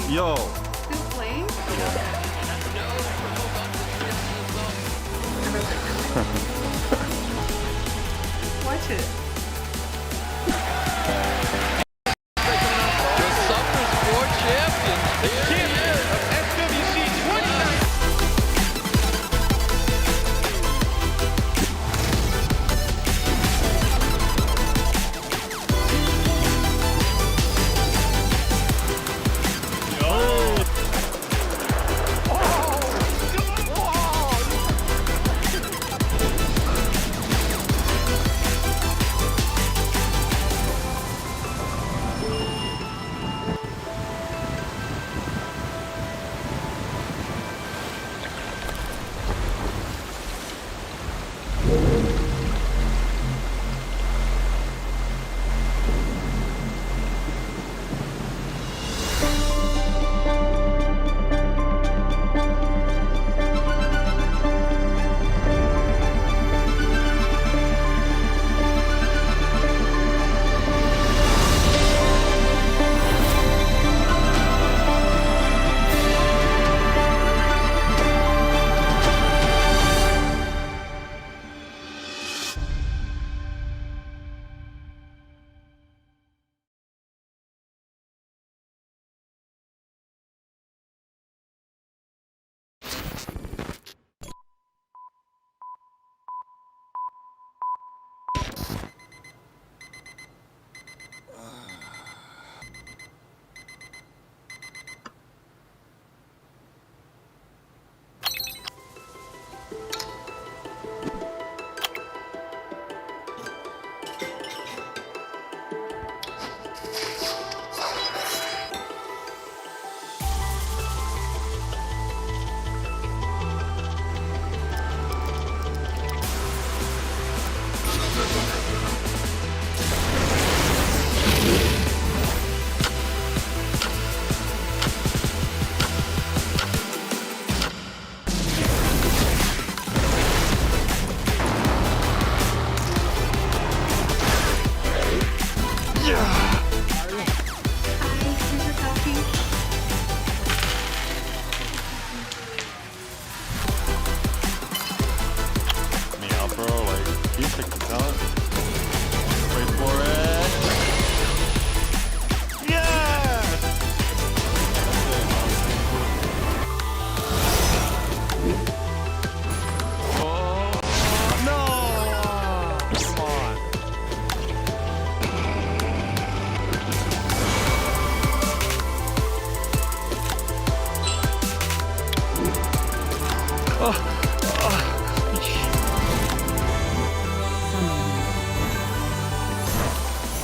Yo. Still playing? Watch it. The Summer Sport Champions. The champion of SWC 29.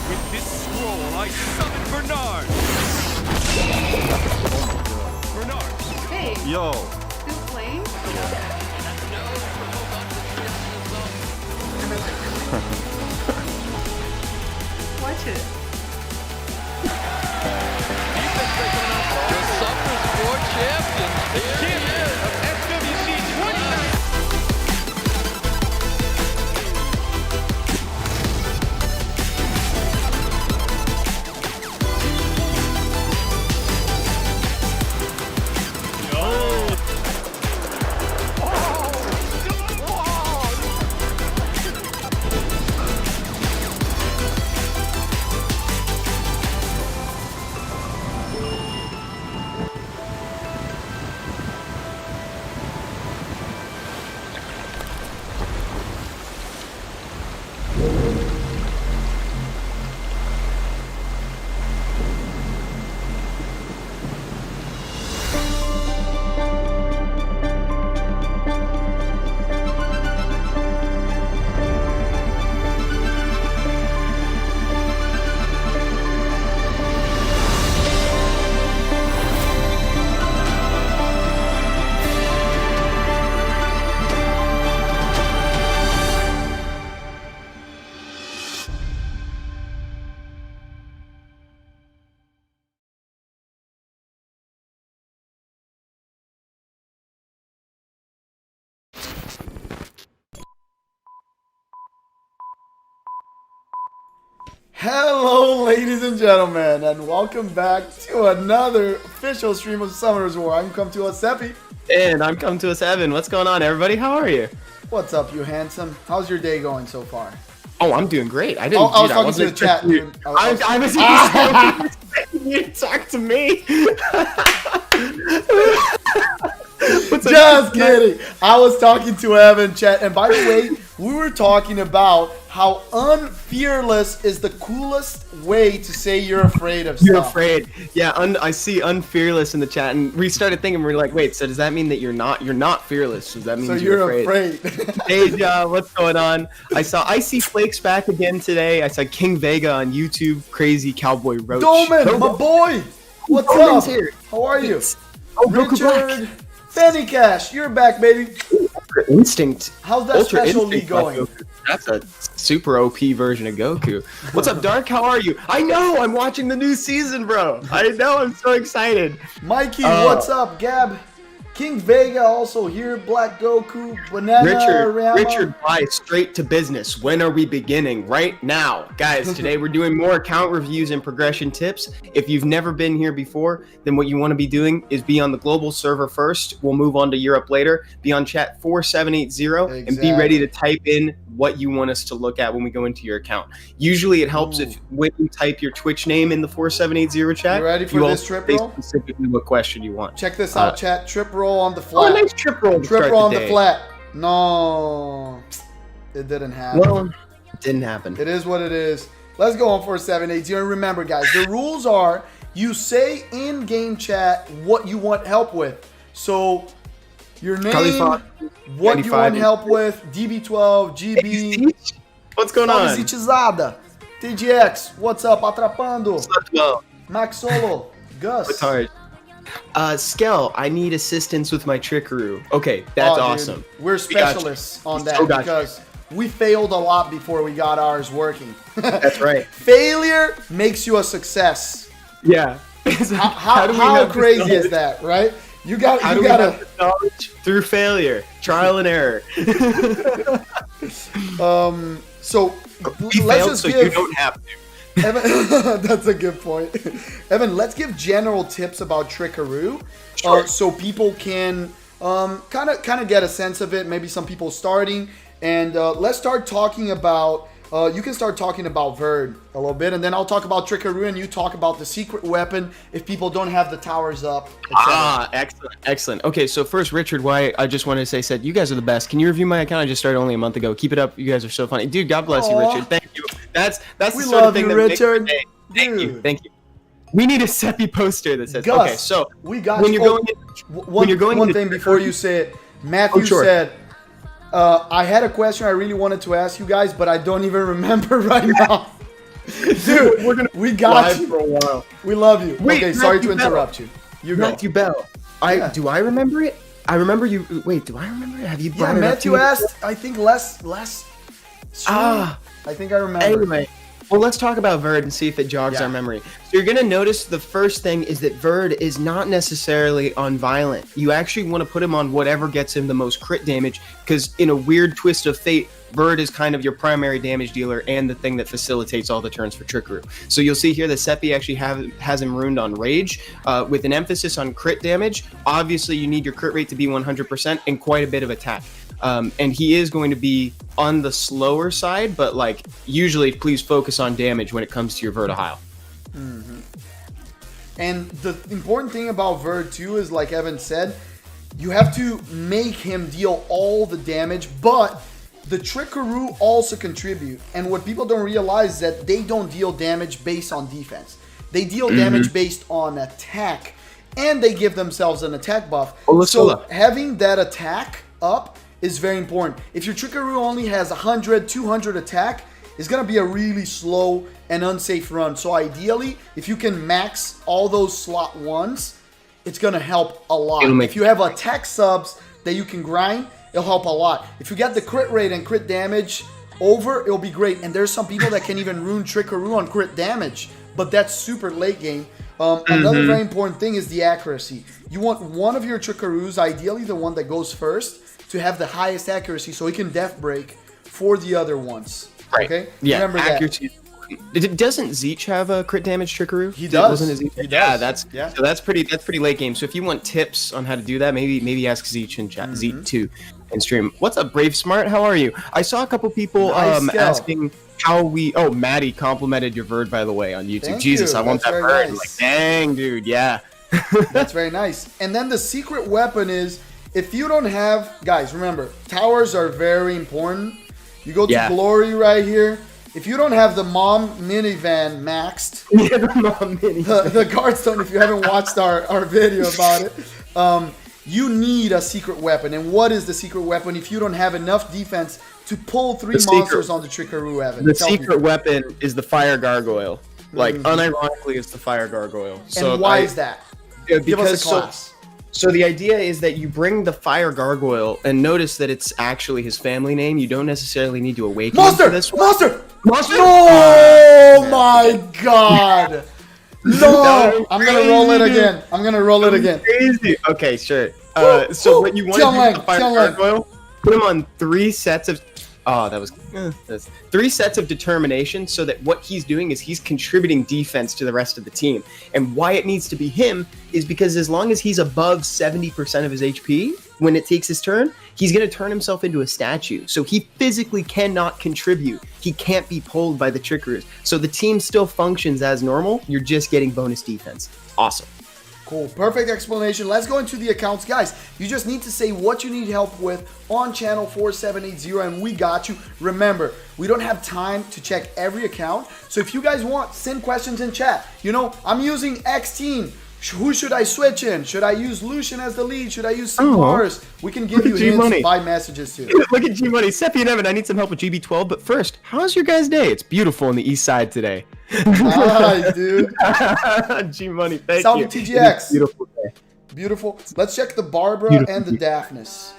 With this scroll, I summon Bernard. Bernard. Hey, Yo. still playing? Watch it. The Summer Sport Champions. The champion of SWC 29. Hello, ladies and gentlemen, and welcome back to another official stream of Summoners War. I'm come to us, Seppi. And I'm come to us, Evan. What's going on, everybody? How are you? What's up, you handsome? How's your day going so far? Oh, I'm doing great. I didn't. I was talking to the chat, dude. I was expecting you to talk to me. Just kidding. I was talking to Evan, chat, and by the way, we were talking about how unfearless is the coolest way to say you're afraid of stuff. You're afraid. Yeah, I see unfearless in the chat, and we started thinking, we're like, wait, so does that mean that you're not fearless? Does that mean So you're afraid? Hey, what's going on? I saw Icy Flakes back again today. I saw King Vega on YouTube. Crazy Cowboy Roach. Doman, my boy. What's Doman's up? here. How are you? Oh, Goku Black. Richard, Benny Cash, you're back, baby. Ultra Instinct. How's that Ultra special Instinct league going? Goku. That's a super OP version of Goku. What's up, Dark? How are you? I know. I'm watching the new season, bro. I know. I'm so excited. Mikey, what's up? Gab, King Vega also here. Black Goku, Banana, Rama. Richard, bye. Straight to business. When are we beginning? Right now, guys. Today we're doing more account reviews and progression tips. If you've never been here before, then what you want to be doing is be on the global server first. We'll move on to Europe later. Be on chat 4780 and be ready to type in what you want us to look at when we go into your account. Usually it helps if when you type your Twitch name in the 4780 chat. You ready for this trip roll? Specifically what question you want. Check this out, chat. Trip roll on the flat. Oh, nice trip roll. Trip roll on the flat. No, it didn't happen. Well, it didn't happen. It is what it is. Let's go on 4780. And remember, guys, the rules are you say in game chat what you want help with. So your name, what you want help with, DB12, GB. What's going on? Zitizada, TGX, what's up? Atrapando, Well, Max Solo, Gus. it's hard. Skell, I need assistance with my trickaroo. Okay, that's awesome. Dude, we're specialists on that because we failed a lot before we got ours working. That's right. Failure makes you a success. Yeah. How crazy is that, right? You gotta have knowledge through failure, trial and error. So We let's failed, just so give you don't have to. Evan, that's a good point. Evan, let's give general tips about Trickaroo, Sure. so people can kind of get a sense of it. Maybe some people starting, and let's start talking about. You can start talking about Verd a little bit, and then I'll talk about Trickaroo, and you talk about the secret weapon if people don't have the towers up. Excellent. Okay, so first, Richard, why I just wanted to say, you guys are the best. Can you review my account? I just started only a month ago. Keep it up. You guys are so funny, dude. God bless you, Richard. Thank you. That's the We sort of love thing you, that Richard. makes the day. Thank you. We need a Seppi poster that says. Gus, okay, so we got when you. you're going One thing before you say it, Matthew said. I had a question I really wanted to ask you guys, but I don't even remember right now. Dude, we got you. For a while. We love you. Wait, okay, sorry to Matthew Bell. interrupt you. You go. Matthew Bell. Do I remember it? I remember you. Wait, do I remember it? Have you? Yeah, Matthew asked. I think less. I think I remember. Anyway, well, let's talk about Verd and see if it jogs our memory. So you're gonna notice the first thing is that Verd is not necessarily on violent. You actually want to put him on whatever gets him the most crit damage, because in a weird twist of fate, Verd is kind of your primary damage dealer and the thing that facilitates all the turns for Trickaroo. So you'll see here that Seppi actually has him ruined on Rage, with an emphasis on crit damage. Obviously, you need your crit rate to be 100% and quite a bit of attack. And he is going to be on the slower side, but like usually, please focus on damage when it comes to your Vertihile. Mm-hmm. And the important thing about Verd too is, like Evan said, you have to make him deal all the damage, but the Trickaroo also contribute. And what people don't realize is that they don't deal damage based on defense. They deal damage based on attack, and they give themselves an attack buff. So having that attack up is very important. If your Trickaroo only has 100, 200 attack, it's going to be a really slow and unsafe run. So ideally, if you can max all those slot ones, it's going to help a lot. If you have attack subs that you can grind, it'll help a lot. If you get the crit rate and crit damage over, it'll be great. And there's some people that can even ruin Trickaroo on crit damage, but that's super late game. Another very important thing is the accuracy. You want one of your Trickaroos, ideally the one that goes first, to have the highest accuracy so he can death break for the other ones. Right. Okay? Yeah, Remember accuracy. that. Doesn't Zeech have a crit damage trickaroo? He does. Wasn't it He Yeah, does. so that's pretty late game. So if you want tips on how to do that, maybe ask Zeech in chat, Zeech 2 in stream. What's up, Brave Smart? How are you? I saw a couple people Nice skill. asking how we. Oh, Maddie complimented your Verd, by the way, on YouTube. Thank Jesus, you. I want That's that very Verd. nice. Like, dang, dude, yeah. That's very nice. And then the secret weapon is, if you don't have, guys, remember, towers are very important. You go to Glory right here. If you don't have the mom minivan maxed, the guardstone, if you haven't watched our video about it, you need a secret weapon. And what is the secret weapon if you don't have enough defense to pull 3 monsters on the Trickaroo, Evan? The secret weapon is the Fire Gargoyle. Like, unironically, it's the Fire Gargoyle. So why is that? Give us a class. So the idea is that you bring the Fire Gargoyle, and notice that it's actually his family name. You don't necessarily need to awaken him for this one. Monster! Oh my god! No! I'm gonna roll it again. Crazy. Okay, sure. So what you want to do with the Fire Gargoyle, put him on 3 sets of... Oh, that was... that's 3 sets of determination, so that what he's doing is he's contributing defense to the rest of the team. And why it needs to be him is because as long as he's above 70% of his HP when it takes his turn, he's going to turn himself into a statue. So he physically cannot contribute. He can't be pulled by the Trickarers. So the team still functions as normal. You're just getting bonus defense. Awesome. Cool. Perfect explanation. Let's go into the accounts. Guys, you just need to say what you need help with on channel 4780 and we got you. Remember, we don't have time to check every account. So if you guys want, send questions in chat. You know, I'm using X team. Who should I switch in? Should I use Lucian as the lead? Should I use Mars? We can give you hints by messages too. Look at G-Money. Seppi and Evan, I need some help with GB12. But first, how's your guys' day? It's beautiful on the east side today. Nice, dude. G-Money, thank Salve you. TGX. Beautiful day. Beautiful. Let's check the Barbara and the Daphnis.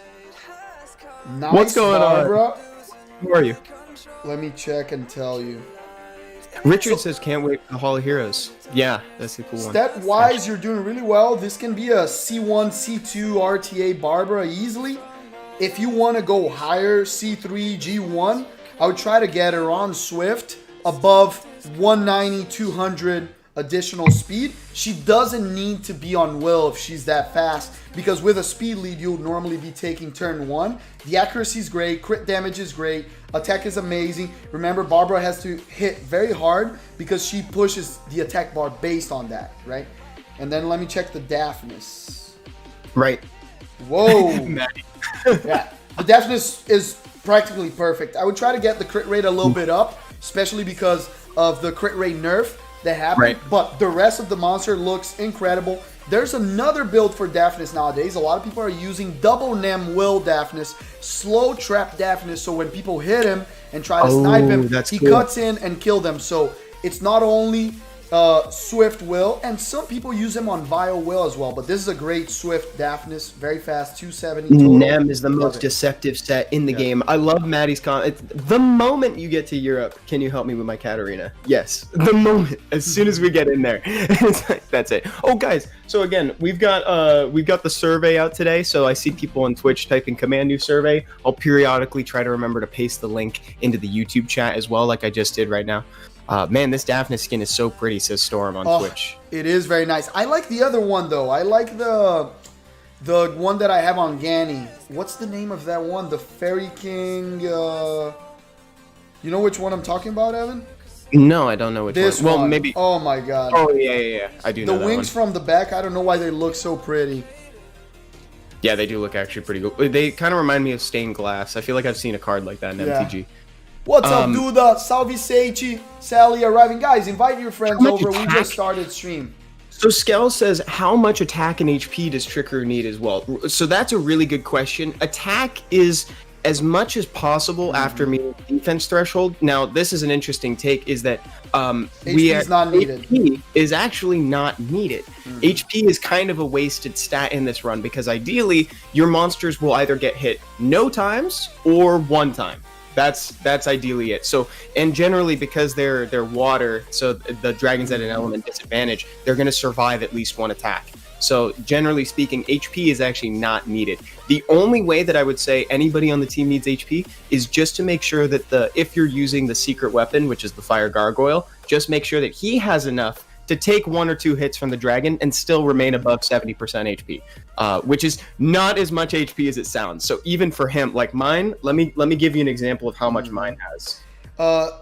Nice. What's going on? Who are you? Let me check and tell you. Richard says, can't wait for the Hall of Heroes. Yeah, that's a cool one. Stat-wise, you're doing really well. This can be a C1, C2 RTA Barbara easily. If you want to go higher, C3, G1, I would try to get her on Swift above 190, 200 additional speed. She doesn't need to be on Will if she's that fast, because with a speed lead, you'll normally be taking turn 1. The accuracy is great, crit damage is great, attack is amazing. Remember, Barbara has to hit very hard because she pushes the attack bar based on that, right? And then let me check the Daphnis. Right. Whoa. Yeah, the Daphnis is practically perfect. I would try to get the crit rate a little bit up, especially because of the crit rate nerf that happened. Right. But the rest of the monster looks incredible. There's another build for Daphnis nowadays. A lot of people are using double Nem Will Daphnis, slow trap Daphnis, so when people hit him and try to snipe him, he cuts in and kill them. So it's not only Swift Will, and some people use him on Vile Will as well, but this is a great Swift Daphnis, very fast, 270 total. Nem is the most deceptive set in the game. I love Maddie's comment. The moment you get to Europe, can you help me with my Katarina? Yes, the moment, as soon as we get in there. That's it. Oh, guys, so again, we've got the survey out today, so I see people on Twitch typing command new survey. I'll periodically try to remember to paste the link into the YouTube chat as well, like I just did right now. Man, this Daphnis skin is so pretty, says Storm on Twitch. It is very nice. I like the other one, though. I like the one that I have on Ganny. What's the name of that one? The Fairy King... you know which one I'm talking about, Evan? No, I don't know which this one. one. Well, maybe... Oh, my God. Oh, yeah. I do know that one. The wings from the back, I don't know why they look so pretty. Yeah, they do look actually pretty good. They kind of remind me of stained glass. I feel like I've seen a card like that in MTG. What's up, Duda? Salve Seichi, Sally arriving. Guys, invite your friends over. We just started stream. So Skell says, how much attack and HP does Tricker need as well? So that's a really good question. Attack is as much as possible after meeting defense threshold. Now, this is an interesting take, is that HP is not needed. HP is actually not needed. HP is kind of a wasted stat in this run, because ideally, your monsters will either get hit no times or one time. That's ideally it. So, and generally because they're water, so the dragons at an element disadvantage, they're going to survive at least one attack. So generally speaking, HP is actually not needed. The only way that I would say anybody on the team needs HP is just to make sure that if you're using the secret weapon, which is the fire gargoyle, just make sure that he has enough to take 1 or 2 hits from the dragon and still remain above 70% HP, which is not as much HP as it sounds. So even for him, like mine, let me give you an example of how much mine has.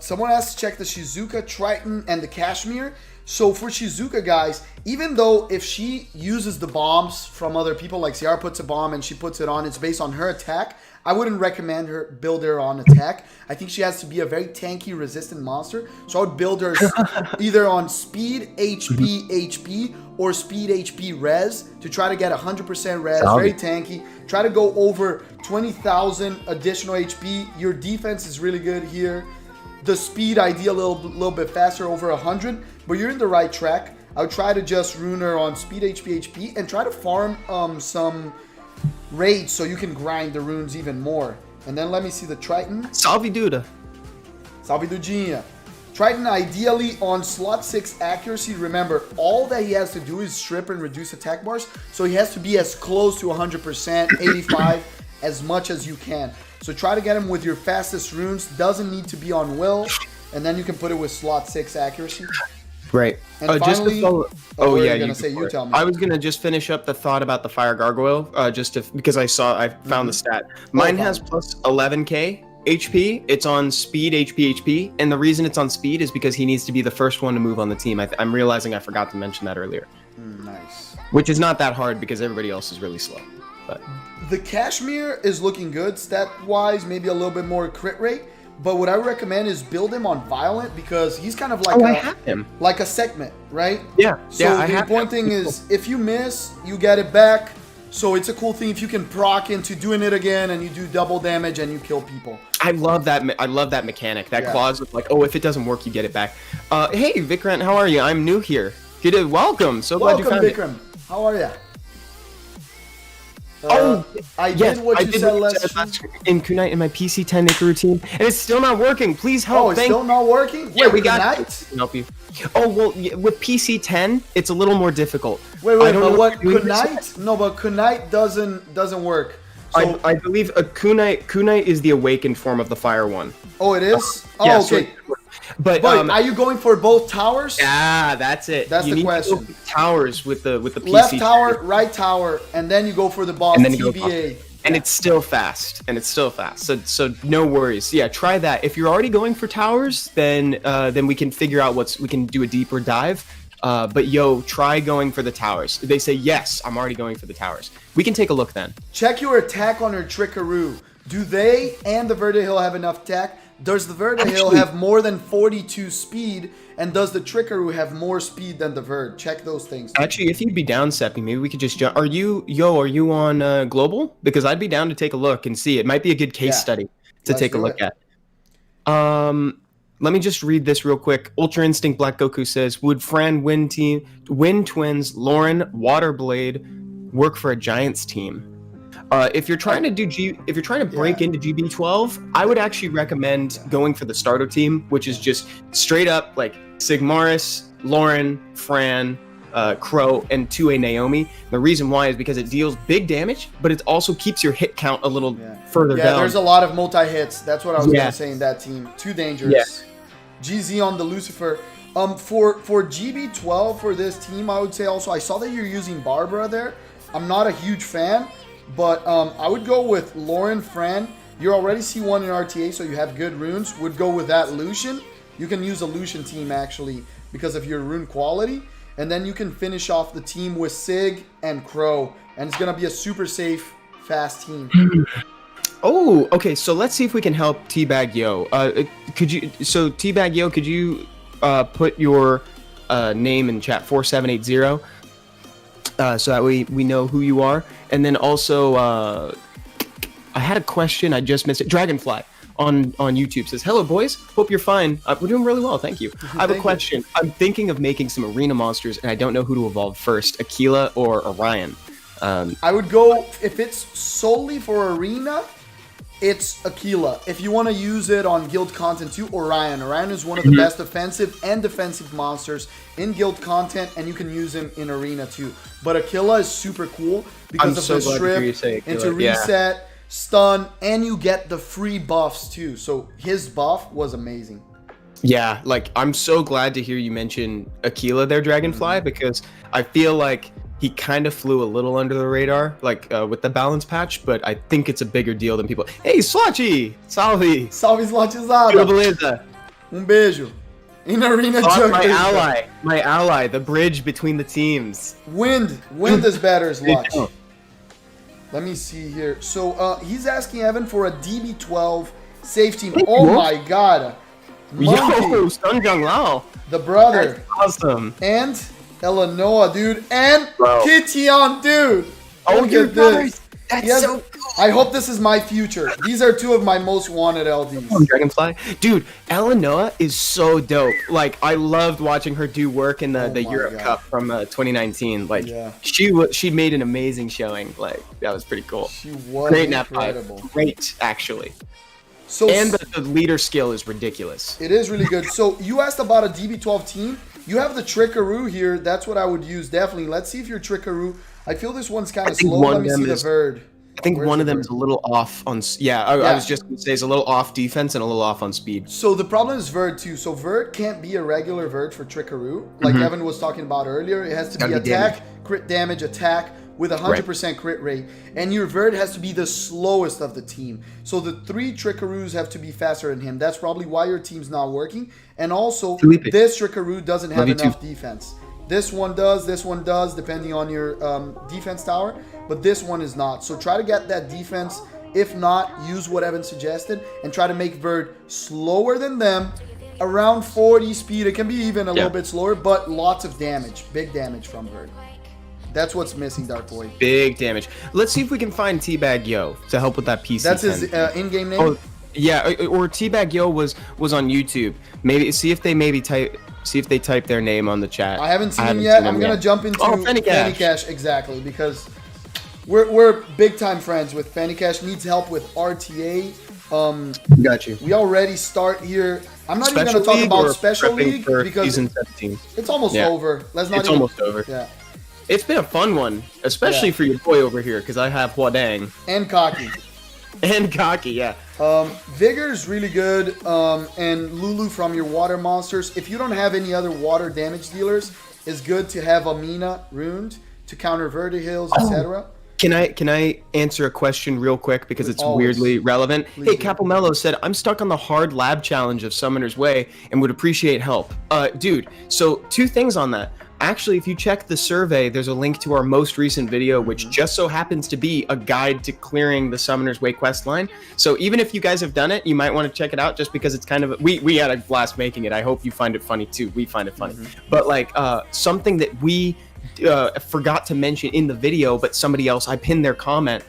Someone has to check the Shizuka, Triton, and the Kashmir. So for Shizuka, guys, even though if she uses the bombs from other people, like Ciara puts a bomb and she puts it on, it's based on her attack, I wouldn't recommend her build her on attack. I think she has to be a very tanky, resistant monster. So I would build her either on speed, HP, or speed, HP, res to try to get 100% res, very tanky. Try to go over 20,000 additional HP. Your defense is really good here. The speed, idea a little bit faster, over 100, but you're in the right track. I would try to just rune her on speed, HP, and try to farm some raids so you can grind the runes even more. And then let me see the Triton. Salve Duda. Salve Dudinha. Triton ideally on slot 6 accuracy. Remember, all that he has to do is strip and reduce attack bars, so he has to be as close to 100%, 85, as much as you can. So try to get him with your fastest runes. Doesn't need to be on will. And then you can put it with slot 6 accuracy. Right. And finally, just to follow, you tell me. I was gonna just finish up the thought about the fire gargoyle, because I found the stat. Mine has plus 11k HP. It's on speed, HP, and the reason it's on speed is because he needs to be the first one to move on the team. I'm realizing I forgot to mention that earlier. Nice. Which is not that hard because everybody else is really slow. But the Kashmir is looking good stat-wise, maybe a little bit more crit rate. But what I recommend is build him on Violent because he's kind of like like a segment, right? Yeah. So the important thing is if you miss, you get it back. So it's a cool thing if you can proc into doing it again and you do double damage and you kill people. I love that mechanic. That clause of like, oh, if it doesn't work, you get it back. Hey, Vikrant, how are you? I'm new here. Good, welcome. So glad you found Vikram. How are you? I yes, did what you said last in Kunite in my PC 10 Nick routine, and it's still not working. Please help. Oh, it's still not working? Yeah, wait, we got Kunite? help you. Oh well, with PC 10, it's a little more difficult. Wait, but what Kunite? No, but Kunite doesn't work. So, I believe a Kunite is the awakened form of the fire one. Oh, it is. Oh, yeah, okay. So, but are you going for both towers? Yeah, that's it. That's the question. To go for towers with the PC. Left tower, right tower, and then you go for the boss TBA. And it's still fast. So no worries. Yeah, try that. If you're already going for towers, then we can figure out we can do a deeper dive. But try going for the towers. They say yes, I'm already going for the towers. We can take a look then. Check your attack on her Trickaroo. Do they and the Verde Hill have enough attack? Does the Verde Hill have more than 42 speed? And does the Trickaroo have more speed than the Verd? Check those things. Actually, if you'd be down, Seppi, maybe we could just jump. Are you on Global? Because I'd be down to take a look and see. It might be a good case study to take a look at. Let me just read this real quick. Ultra Instinct Black Goku says, would Fran Wind Twins, Lauren, Waterblade work for a Giants team? If you're trying to break into GB12, I would actually recommend going for the starter team, which is just straight up like Sigmaris, Lauren, Fran, Crow, and 2A Naomi. The reason why is because it deals big damage, but it also keeps your hit count a little further down. Yeah, there's a lot of multi-hits. That's what I was going to say in that team. Too dangerous. GZ on the Lucifer. For GB12 for this team, I would say also, I saw that you're using Barbara there. I'm not a huge fan. But I would go with Lauren, Fran. You're already C1 in RTA, so you have good runes. Would go with that Lucian. You can use a Lucian team, actually, because of your rune quality. And then you can finish off the team with Sig and Crow. And it's going to be a super safe, fast team. Oh, okay. So let's see if we can help Teabag Yo. Teabag Yo, could you put your name in chat 4780? So that we know who you are. And then also, I had a question. I just missed it. Dragonfly on YouTube says, hello, boys. Hope you're fine. We're doing really well. Thank you. I have a question. I'm thinking of making some arena monsters, and I don't know who to evolve first, Akilah or Orion. I would go, if it's solely for arena, it's Akilah. If you want to use it on guild content too, Orion. Orion is one of the best offensive and defensive monsters in guild content, and you can use him in arena too. But Akilah is super cool because of the strip into reset, stun, and you get the free buffs too. So his buff was amazing. Yeah, like I'm so glad to hear you mention Akilah there, Dragonfly, because I feel like he kind of flew a little under the radar, like with the balance patch, but I think it's a bigger deal than people. Hey, Slotchy! Salve! Salve, Slotchizada! Beleza! Beijo. In arena jug. My ally, the bridge between the teams. Wind is better, Slotch. Let me see here. So he's asking Evan for a DB12 safe team. Oh my god. Monkey. Yo, Sunjung Lao. The brother. That's awesome. And Eleanor, dude. And Kition, dude. Oh, you're this. That's so cool. I hope this is my future. These are two of my most wanted LDs. Dragonfly. Dude, Eleanor is so dope. Like, I loved watching her do work in the Europe Cup from 2019. Like, she made an amazing showing. Like, that was pretty cool. She was great incredible. Great, actually. So, and the leader skill is ridiculous. It is really good. So, you asked about a DB12 team. You have the Trickaroo here. That's what I would use, definitely. Let's see if your Trickaroo... I feel this one's kind of slow. Let me see the Verd. I think one of them is a little off on... I was just going to say it's a little off defense and a little off on speed. So the problem is Verd too. So Verd can't be a regular Verd for Trickaroo. Like Evan was talking about earlier. It has to be attack, crit damage, attack with 100% crit rate. And your Verd has to be the slowest of the team. So the 3 Trickaroos have to be faster than him. That's probably why your team's not working. And also, this Trickaroo doesn't have enough defense. This one does, depending on your defense tower, but this one is not. So try to get that defense. If not, use what Evan suggested and try to make Verd slower than them, around 40 speed. It can be even a little bit slower, but lots of damage, big damage from Verd. That's what's missing, Dark Boy. Big damage. Let's see if we can find Teabag Yo to help with that PC. That's his in-game name? Oh, yeah, or Teabag Yo was on YouTube. Maybe see if they type their name on the chat. I haven't seen him yet. I'm gonna jump into Fennycash, exactly, because we're big time friends with Fennycash. Needs help with RTA. Got you. We already start here. I'm not even gonna talk about Special League because season 17. It's almost over. It's almost over. Yeah. It's been a fun one, especially for your boy over here, because I have Huadang. And Cocky. And Cocky, yeah. Vigor's really good, and Lulu from your water monsters. If you don't have any other water damage dealers, it's good to have Amina ruined to counter Vertihills, etc. Can I answer a question real quick because it's weirdly relevant? Please hey, Capomello said, I'm stuck on the hard lab challenge of Summoner's Way and would appreciate help. Dude, so 2 things on that. Actually, if you check the survey, there's a link to our most recent video, which just so happens to be a guide to clearing the Summoner's Way quest line. So even if you guys have done it, you might want to check it out just because it's kind of... We had a blast making it. I hope you find it funny, too. We find it funny. But, like, something that we forgot to mention in the video, but somebody else, I pinned their comment.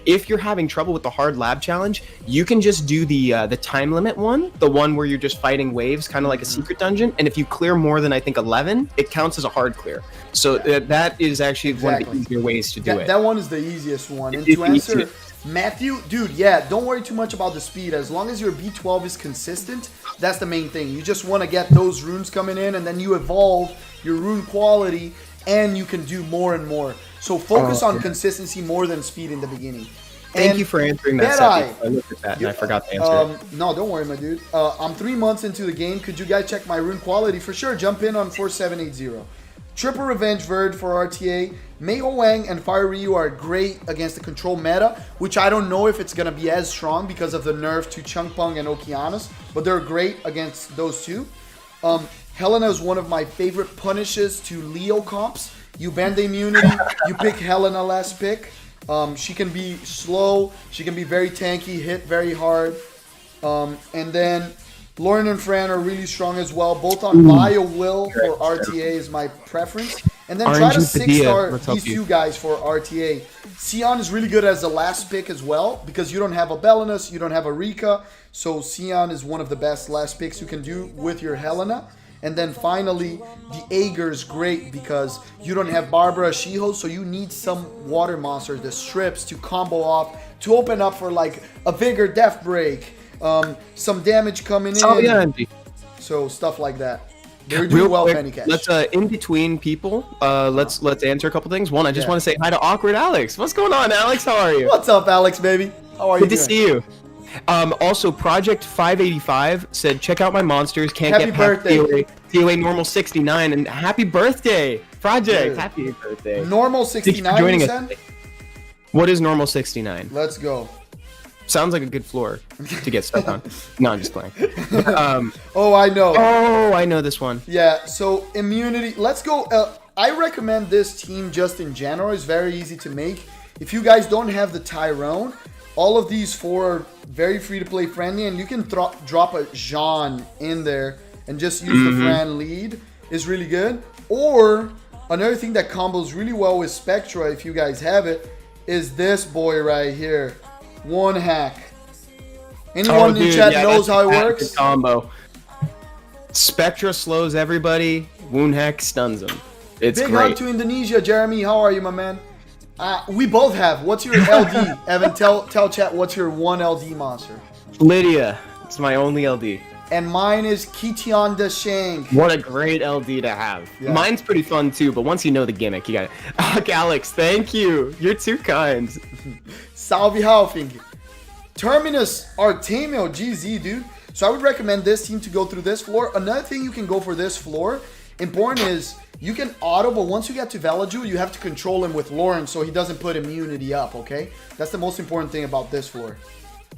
If you're having trouble with the hard lab challenge, you can just do the time limit one, the one where you're just fighting waves, kind of like a secret dungeon. And if you clear more than, I think, 11, it counts as a hard clear. So that is actually one of the easier ways to do it. That one is the easiest one. And to answer Matthew, dude, don't worry too much about the speed. As long as your B12 is consistent, that's the main thing. You just want to get those runes coming in, and then you evolve your rune quality, and you can do more and more. So focus on consistency more than speed in the beginning. Thank you for answering that, Seppi. I looked at that and I forgot to answer it. No, don't worry, my dude. I'm 3 months into the game. Could you guys check my rune quality? For sure, jump in on 4780. Triple Revenge Verd for RTA. Mei Ho Wang and Fire Ryu are great against the control meta, which I don't know if it's going to be as strong because of the nerf to Chungpung and Okeanos, but they're great against those two. Helena is one of my favorite punishes to Leo comps. You bend the immunity, you pick Helena last pick. She can be slow, she can be very tanky, hit very hard. And then Lauren and Fran are really strong as well. Both on Bio Will for RTA is my preference. And then try to 6-star these 2 guys for RTA. Sion is really good as the last pick as well because you don't have a Belinus, you don't have a Rika. So Sion is one of the best last picks you can do with your Helena. And then finally, the Aegir is great because you don't have Barbara Shiho, so you need some water monster, the strips, to combo off to open up for like a Vigor Death Break, some damage coming in. Oh yeah, MG. So stuff like that. They're doing well, quick, Penny Cash. let's in between people. Let's answer a couple things. One, I just want to say hi to Awkward Alex. What's going on, Alex? How are you? What's up, Alex, baby? How are you Good to see you. Also, Project 585 said, check out my monsters. Can't Happy get past birthday. TOA normal 69, and happy birthday, Project. Dude. Happy birthday. Normal Thank you for 69, joining you us. said? What is normal 69? Let's go. Sounds like a good floor to get stuck on. No, I'm just playing. Oh, I know. Oh, I know this one. Yeah, so immunity. Let's go. I recommend this team just in general. It's very easy to make. If you guys don't have the Tyrone, all of these four are very free-to-play friendly, and you can drop a Jean in there and just use the Fran lead. Is really good. Or another thing that combos really well with Spectra, if you guys have it, is this boy right here. One hack. Anyone in chat knows how it works? Combo. Spectra slows everybody. Wound hack stuns them. It's Big great. hug to Indonesia, Jeremy. How are you, my man? We both have. What's your LD? Evan, tell chat what's your one LD monster. Lydia. It's my only LD. And mine is Kition the Shank. What a great LD to have. Yeah. Mine's pretty fun too, but once you know the gimmick, you got it. Alex, thank you. You're too kind. Salve Halfing. Terminus Artemio GZ, dude. So I would recommend this team to go through this floor. Another thing you can go for this floor, important is you can auto, but once you get to Velaju, you have to control him with Lauren so he doesn't put immunity up, okay? That's the most important thing about this floor.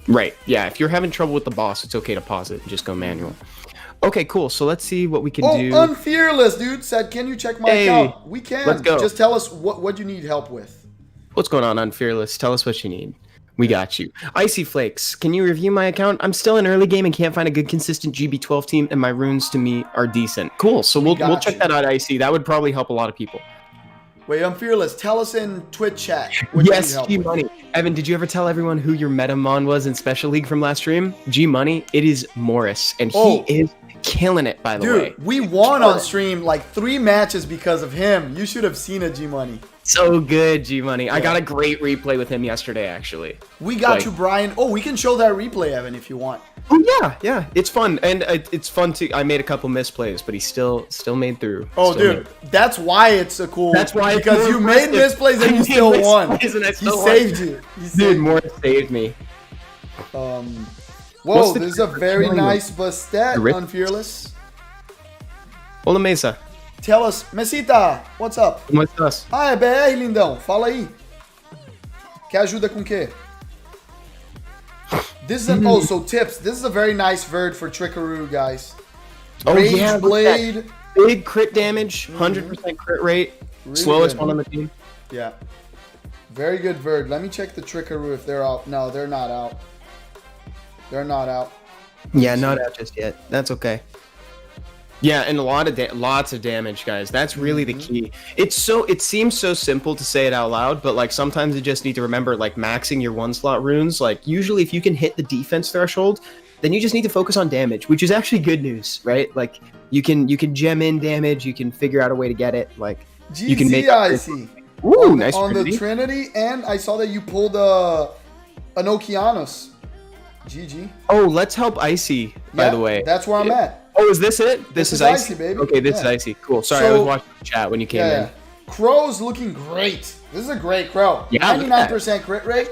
Right. Yeah, if you're having trouble with the boss, it's okay to pause it and just go manual. Okay, cool. So let's see what we can do. Oh, Unfearless, dude, said, can you check my account? We can. Let's go. Just tell us what you need help with. What's going on, Unfearless? Tell us what you need. We got you. Icy Flakes, can you review my account? I'm still in early game and can't find a good consistent GB12 team, and my runes to me are decent. Cool. So we'll check that out, Icy. That would probably help a lot of people. Wait, Unfearless, tell us in Twitch chat. Yes, G Money. Evan, did you ever tell everyone who your Metamon was in Special League from last stream? G Money. It is Morris, and he is killing it, by the way. Dude, we won on stream like 3 matches because of him. You should have seen it, G Money. So good, G Money. Yeah. I got a great replay with him yesterday, actually. We got you, Brian. Oh, we can show that replay, Evan, if you want. Oh yeah, it's fun, and it's fun to. I made a couple misplays, but he still made through. Oh, dude, that's why it's a cool. That's why because you made misplays and you still won. He saved you. Dude, Morris saved me. Whoa, this is a very nice Bastet, Unfearless. Hola, Mesa. Tell us, Mesita, what's up? Como estás? Ah, é BR, lindão. Fala aí. Quer ajuda com o quê? This is so tips. This is a very nice verd for Trickaroo, guys. Rage Blade. Big crit damage, 100% crit rate. Really slowest one on the team. Yeah. Very good verd. Let me check the Trickaroo if they're out. No, they're not out. They're not out. Yeah, not out just yet. That's okay. Yeah, and lots of damage, guys. That's really the key. It seems so simple to say it out loud, but like sometimes you just need to remember like maxing your 1-slot runes. Like usually if you can hit the defense threshold, then you just need to focus on damage, which is actually good news, right? Like you can gem in damage, you can figure out a way to get it. Like you can make GZIC. Ooh, nice on the Trinity, and I saw that you pulled an Okeanos. GG. Oh, let's help Icy, by the way. That's where I'm at. Oh, is this it? This is Icy, baby. Okay, this is Icy. Cool. Sorry, I was watching the chat when you came in. Crow's looking great. This is a great Crow. Yeah, 99% crit rate.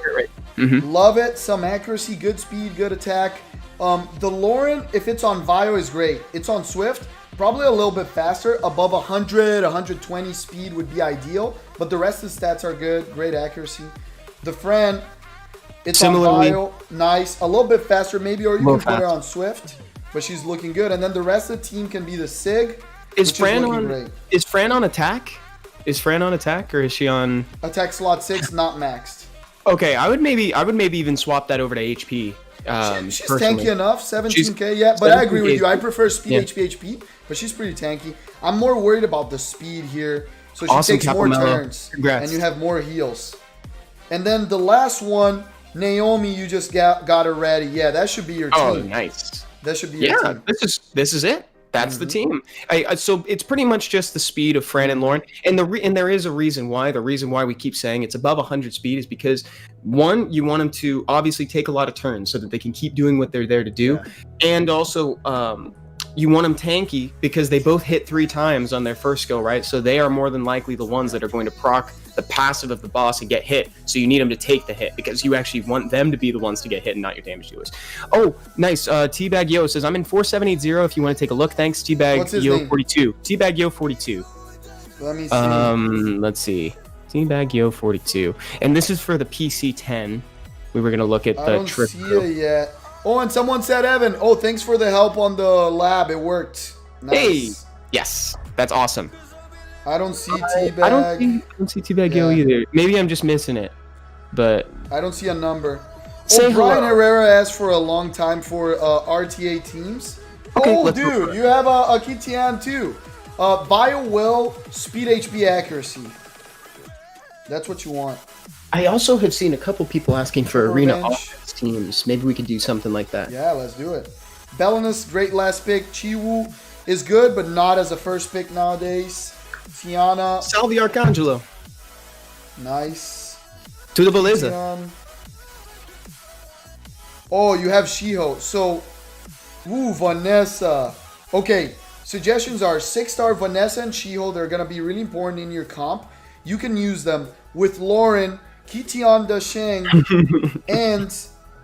Love it. Some accuracy, good speed, good attack. The Lauren, if it's on Vio, is great. It's on Swift, probably a little bit faster. Above 100, 120 speed would be ideal. But the rest of the stats are good. Great accuracy. The Fran, it's similarly on Vio. Nice. A little bit faster maybe, or you can put her on Swift. But she's looking good, and then the rest of the team can be the Sig. Is Fran on attack? Is Fran on attack, or is she on attack slot 6? Not maxed. Okay, I would maybe even swap that over to HP. She's tanky enough, 17k. Yeah, but I agree with you. I prefer speed HP, but she's pretty tanky. I'm more worried about the speed here, so she takes more turns, and you have more heals. And then the last one, Naomi, you just got her ready. Yeah, that should be your team. Oh, nice. That should be your team. This is it. That's the team. So it's pretty much just the speed of Fran and Lauren, and there is a reason why. The reason why we keep saying it's above 100 speed is because one, you want them to obviously take a lot of turns so that they can keep doing what they're there to do, and also you want them tanky because they both hit 3 times on their first skill, right? So they are more than likely the ones that are going to proc the passive of the boss and get hit. So you need them to take the hit because you actually want them to be the ones to get hit and not your damage dealers. Oh, nice. Teabag Yo says, I'm in 4780 if you want to take a look. Thanks, Teabag Yo 42. Teabag Yo 42. Let me see. Let's see. Teabag Yo 42. And this is for the PC 10. We were going to look at the trick. I don't see it yet. Oh, and someone said, Evan, oh, thanks for the help on the lab. It worked. Nice. Hey! Yes, that's awesome. I don't see Teabag. I don't see Teabag Yo either. Maybe I'm just missing it, but I don't see a number. Say Brian hello. Herrera asked for a long time for RTA teams. Okay, Oh, let's go for dude, it. you have a Kitian too. Bio Will, Speed HP Accuracy. That's what you want. I also have seen a couple people asking for arena Revenge. offense teams. Maybe we could do something like that. Yeah, let's do it. Belinus, great last pick. Chiwu is good, but not as a first pick nowadays. Tiana, Salvi Arcangelo. nice. To the Beleza. Tian. Oh, you have Shiho. So, Vanessa. Okay, suggestions are 6-star Vanessa and Shiho. They're going to be really important in your comp. You can use them with Lauren, Kitian Dasheng, and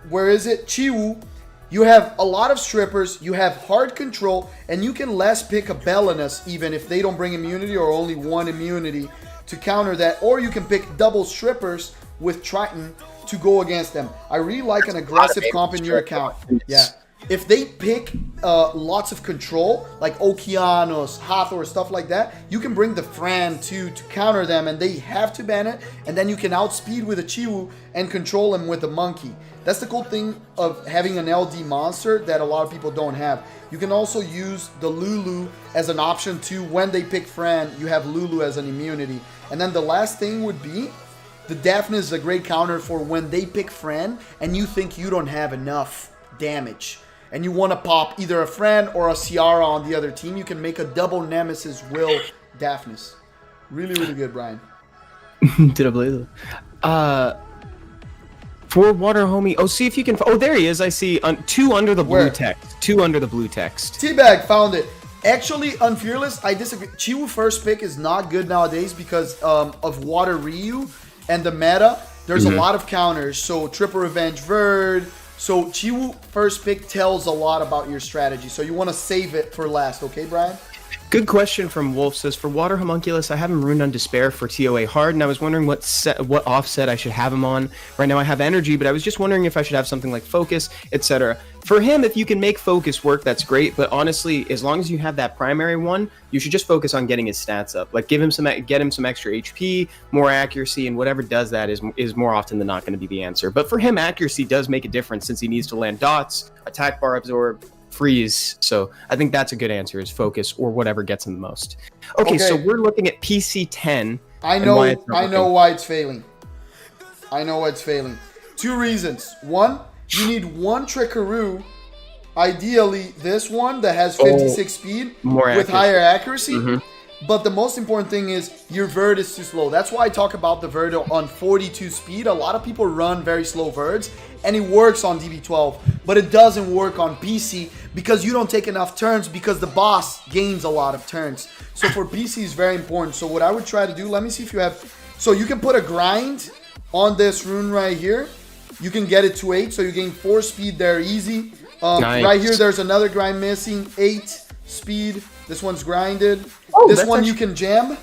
where is it? Chiwu. You have a lot of strippers, you have hard control, and you can less pick a Belinus even if they don't bring immunity or only one immunity to counter that. Or you can pick double strippers with Triton to go against them. I really like an aggressive comp in your account. Yeah. If they pick lots of control, like Okeanos, Hathor, stuff like that, you can bring the Fran too to counter them, and they have to ban it, and then you can outspeed with a Chiwu and control him with a Monkey. That's the cool thing of having an LD monster that a lot of people don't have. You can also use the Lulu as an option too. When they pick Fran, you have Lulu as an immunity. And then the last thing would be, the Daphne is a great counter for when they pick Fran and you think you don't have enough damage. And you want to pop either a Fran or a Ciara on the other team, you can make a double Nemesis Will Daphnis. Really, really good, Brian. Did I believe it? For Water Homie. Oh, see if you can. Oh, there he is. I see 2 under the blue Where? text. 2 under the blue text. Teabag found it. Actually, Unfearless, I disagree. Chiwu first pick is not good nowadays because of Water Ryu and the meta. There's a lot of counters. So Triple Revenge Verd. So Chiwu first pick tells a lot about your strategy. So you want to save it for last, okay, Brian? Good question from Wolf. Says, for Water Homunculus, I have him runed on Despair for TOA hard, and I was wondering what offset I should have him on. Right now I have Energy, but I was just wondering if I should have something like Focus, etc. For him, if you can make Focus work, that's great, but honestly, as long as you have that primary one, you should just focus on getting his stats up. Like, get him some extra HP, more accuracy, and whatever does that is more often than not going to be the answer. But for him, accuracy does make a difference since he needs to land dots, attack bar absorb, freeze. So I think that's a good answer, is Focus or whatever gets him the most. Okay, so we're looking at PC 10. I know why it's failing. I know why it's failing. 2 reasons. 1, you need 1 Trickaroo. Ideally, this one that has 56 speed more with accuracy. higher accuracy. But the most important thing is your Verd is too slow. That's why I talk about the Verd on 42 speed. A lot of people run very slow Verds, and it works on DB12, but it doesn't work on PC because you don't take enough turns because the boss gains a lot of turns. So for PC is very important. So what I would try to do, let me see if you have, so you can put a grind on this rune right here. You can get it to 8, so you gain 4 speed there easy. Nice. Right here, there's another grind missing, 8 speed. This one's grinded. Oh, this that's one actually- you can jam.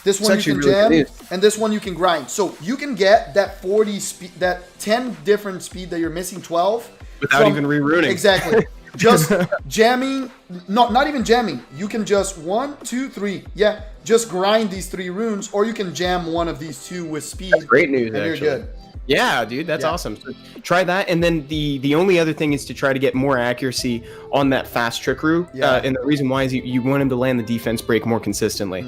This one you actually can really jam, good. and this one you can grind. So you can get that 40 speed, that 10 different speed that you're missing, 12 Without even re-runing. Exactly. Just jamming, not even jamming. You can just 1, 2, 3. Yeah, just grind these 3 runes, or you can jam one of these 2 with speed. That's great news, and actually. you're good. Yeah, dude, that's awesome. So try that, and then the only other thing is to try to get more accuracy on that fast Trickaroo. And the reason why is you want him to land the defense break more consistently.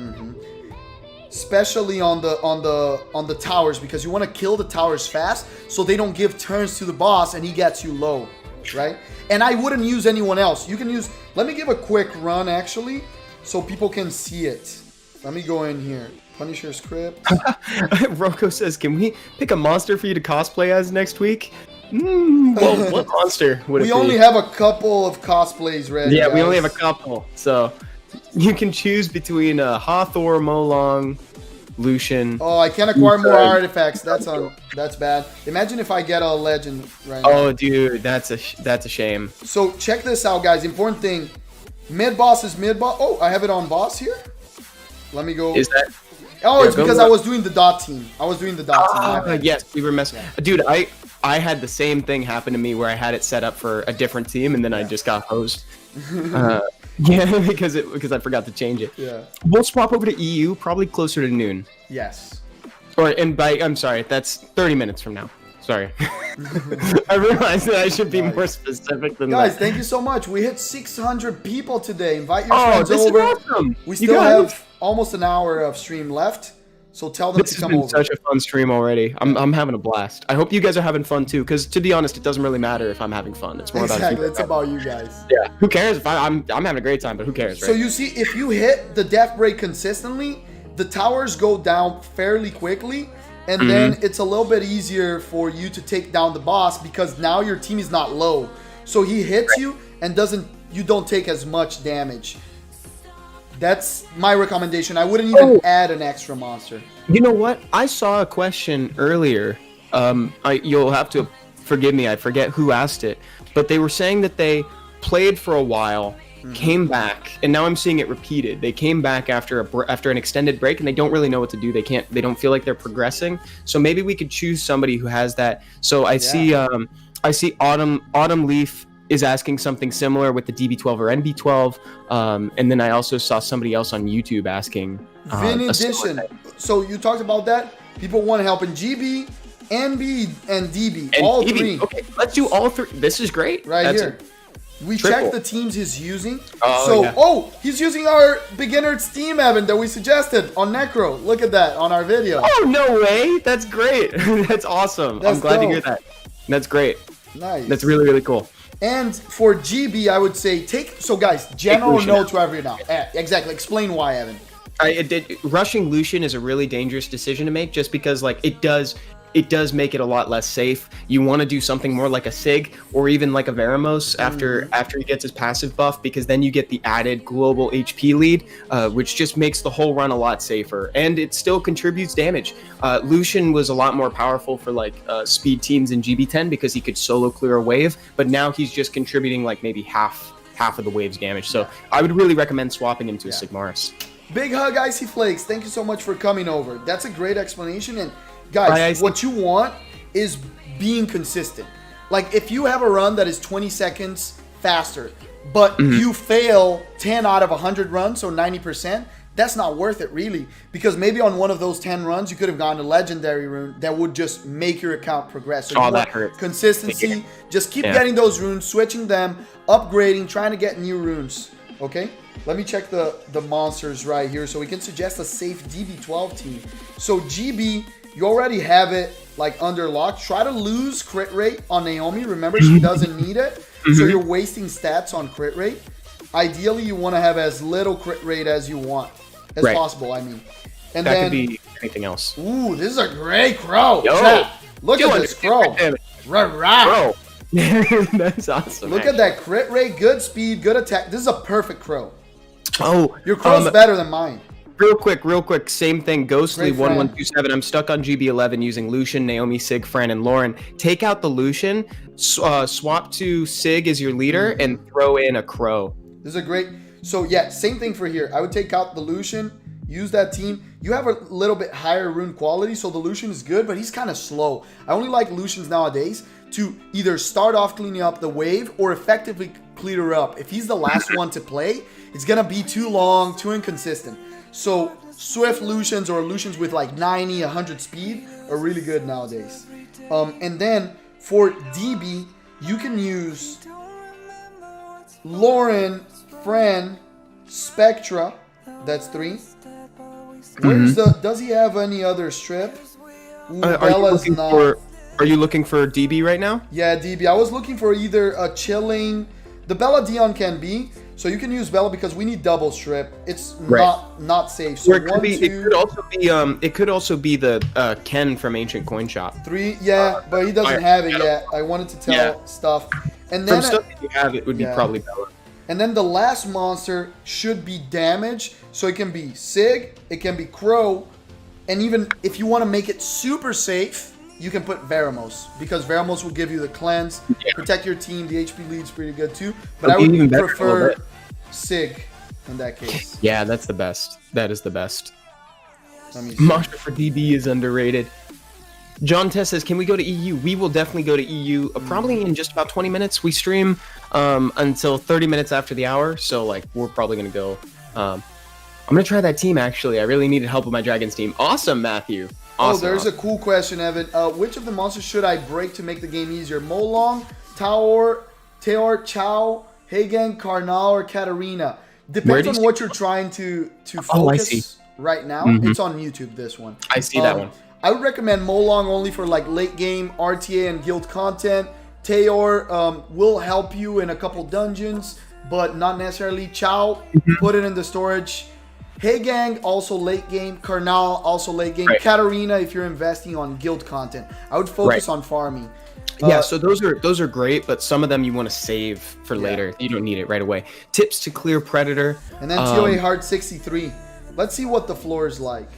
Especially on the towers, because you want to kill the towers fast so they don't give turns to the boss and he gets you low, right? And I wouldn't use anyone else. You can use Let me give a quick run, actually, so people can see it. Let me go in here. Punisher script. Rocco says, "Can we pick a monster for you to cosplay as next week?" Well, what monster would it be? We only have a couple of cosplays ready. Yeah, we guys. only have a couple, so you can choose between Hathor, Molong, Lucian. Oh, I can't acquire more artifacts. That's bad. Imagine if I get a legend right now. Oh, dude, that's a shame. So check this out, guys. Important thing. Mid boss is mid boss. Oh, I have it on boss here. Let me go. Is that? Oh, Yeah, it's go because look. I was doing the dot team. Yes, we were messing. Dude, I had the same thing happen to me where I had it set up for a different team and then I just got hosed. Yeah, because I forgot to change it. Yeah. We'll swap over to EU probably closer to noon. Yes. I'm sorry, that's 30 minutes from now. Sorry. I realized that I should be more specific than Guys, that. thank you so much. We hit 600 people today. Invite your Oh, friends this over. is awesome. We You still guys- have almost an hour of stream left, so tell them This to has come been over. such a fun stream already. I'm having a blast. I hope you guys are having fun too, because to be honest, it doesn't really matter if I'm having fun. It's more Exactly, about it's about you guys. Yeah. Who cares if I'm having a great time, but who cares, right? So you see, if you hit the death break consistently, the towers go down fairly quickly, and then it's a little bit easier for you to take down the boss because now your team is not low. So he hits you and you don't take as much damage. That's my recommendation. I wouldn't even add an extra monster. You know what? I saw a question earlier. You'll have to forgive me. I forget who asked it, but they were saying that they played for a while, came back, and now I'm seeing it repeated. They came back after an extended break, and they don't really know what to do. They don't feel like they're progressing. So maybe we could choose somebody who has that. So I see Autumn Leaf is asking something similar with the DB12 or NB12, and then I also saw somebody else on YouTube asking. Vin a similar Edition. thing. So you talked about that. People want help in GB, NB, and DB. And all DB. three. Okay, let's do all three. This is great. Right That's here. We triple. checked the teams he's using. Oh, yeah. He's using our beginner's team, Evan, that we suggested on Necro. Look at that on our video. Oh, no way. That's great. That's awesome. That's I'm glad to hear dope. that. That's great. Nice. That's really, really cool. And for GB, I would say so guys, general Lucian notes right here now. Exactly. Explain why, Evan. Rushing Lucian is a really dangerous decision to make just because like it does make it a lot less safe. You want to do something more like a Sig or even like a Veramos after he gets his passive buff, because then you get the added global HP lead, which just makes the whole run a lot safer, and it still contributes damage. Lucian was a lot more powerful for like speed teams in GB10 because he could solo clear a wave, but now he's just contributing like maybe half of the wave's damage. So I would really recommend swapping him to a Sigmaris. Big hug, Icy Flakes. Thank you so much for coming over. That's a great explanation. And guys, what you want is being consistent. Like if you have a run that is 20 seconds faster, but you fail 10 out of 100 runs, so 90%, that's not worth it really. Because maybe on one of those 10 runs, you could have gotten a legendary rune that would just make your account progress. So that hurts. Consistency, just keep getting those runes, switching them, upgrading, trying to get new runes. Okay? Let me check the monsters right here so we can suggest a safe DB12 team. So GB, you already have it like under lock. Try to lose crit rate on Naomi. Remember, she doesn't need it. So you're wasting stats on crit rate. Ideally, you want to have as little crit rate as you want. As possible, I mean. And that then, could be anything else. Ooh, this is a great crow. Yo, Chat, look at this crow. Bro. That's awesome. Look at that crit rate, good speed, good attack. This is a perfect crow. Oh, Your crow's better than mine. Real quick, same thing. Ghostly Great friend. 1127. I'm stuck on GB11 using Lucian, Naomi, Sig, Fran, and Lauren. Take out the Lucian, swap to Sig as your leader, and throw in a crow. This is a great. So yeah, same thing for here. I would take out the Lucian, use that team. You have a little bit higher rune quality, so the Lucian is good, but he's kind of slow. I only like Lucians nowadays to either start off cleaning up the wave or effectively clear up. If he's the last one to play, it's gonna be too long, too inconsistent. So Swift Lucians or Lucians with like 90, 100 speed are really good nowadays. And then for DB, you can use Lauren, Fran, Spectra. That's 3. Where's does he have any other strip? Ooh, Bella's not. Are you looking for DB right now? Yeah, DB. I was looking for either a chilling. The Bella Dion can be. So you can use Bella because we need double strip. It's Right. not safe. So Or it could, 1, be, 2, it could also be the Ken from Ancient Coin Shop. 3. Yeah, but he doesn't have it yet. I wanted to tell stuff. And then From stuff that you have, it would be probably Bella. And then the last monster should be damage. So it can be Sig, it can be Crow, and even if you want to make it super safe, you can put Veramos, because Veramos will give you the cleanse, protect your team. The HP lead's pretty good too, but I would prefer Sig in that case. Yeah, that's the best. That is the best. Let me see. Masha for DD is underrated. John Tess says, can we go to EU? We will definitely go to EU probably in just about 20 minutes. We stream until 30 minutes after the hour, so like we're probably going to go. I'm going to try that team, actually. I really needed help with my Dragons team. Awesome, Matthew. Awesome. Oh, there's a cool question, Evan. Which of the monsters should I break to make the game easier? Molong, Teor, Chow, Hagen, Karnal, or Katarina? Depends on what you're trying to focus right now. It's on YouTube, this one. I see that one. I would recommend Molong only for like late game RTA and guild content. Teor will help you in a couple dungeons, but not necessarily. Chow, put it in the storage. Hey Gang, also late game. Karnal, also late game. Katarina, if you're investing on guild content. I would focus on farming. Yeah, so those are great, but some of them you want to save for later. You don't need it right away. Tips to clear Predator. And then TOA Hard 63. Let's see what the floor is like.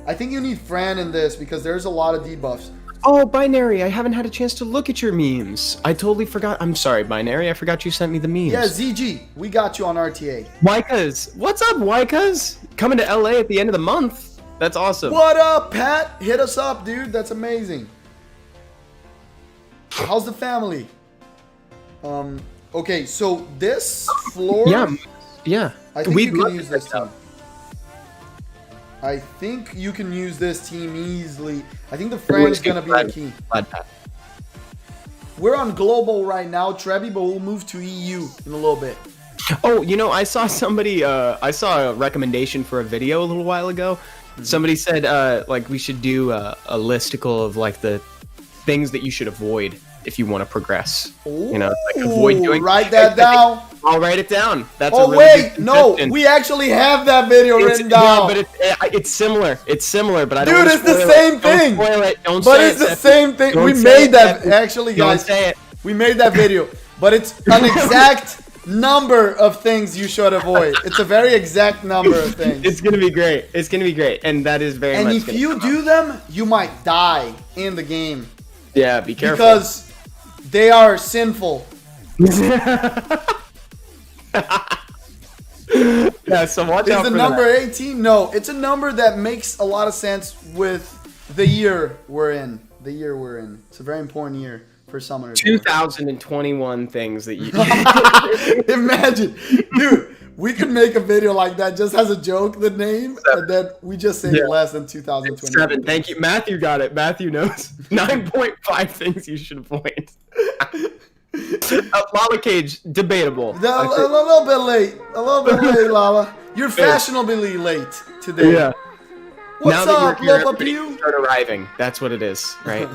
I think you need Fran in this because there's a lot of debuffs. Oh, Binary, I haven't had a chance to look at your memes. I totally forgot. I'm sorry, Binary. I forgot you sent me the memes. Yeah, ZG, we got you on RTA. Wykas. What's up, Wykas? Coming to LA at the end of the month. That's awesome. What up, Pat? Hit us up, dude. That's amazing. How's the family? Okay, so this floor... Yeah. I think you can use this team. I think you can use this team easily. I think the Fran is going to be the key. We're on global right now, Trevi, but we'll move to EU in a little bit. Oh, you know, I saw somebody, I saw a recommendation for a video a little while ago. Somebody said, like, we should do a listicle of, like, the things that you should avoid if you want to progress. Ooh, you know, like avoid doing. Write that down. I'll write it down. That's oh a really wait, good no, suggestion. we actually have that video written down. Yeah, but it's similar. It's similar, but I don't. Dude, it's the same thing. Don't spoil it. Don't but say it's it, the same thing. Don't We say made it, that Seppi. actually, guys. Don't say it. We made that video, but it's an exact number of things you should avoid. It's a very exact number of things. It's gonna be great. It's gonna be great, and that is very. And much if you do them, you might die in the game. Yeah, be careful. Because they are sinful. Yeah, so watch out Is the for number that. 18? No, it's a number that makes a lot of sense with the year we're in. The year we're in. It's a very important year for summoners. 2021 things that you. Imagine, dude. We could make a video like that just as a joke, the name, and then we just say less than 2020. 7. Thank you. Matthew got it. Matthew knows. 9.5 things you should avoid. Lala Cage, debatable. A little bit late. A little bit late, Lala. You're fashionably late today. Yeah. What's now up, that you're Lopa ready Pew? to start arriving. That's what it is, right?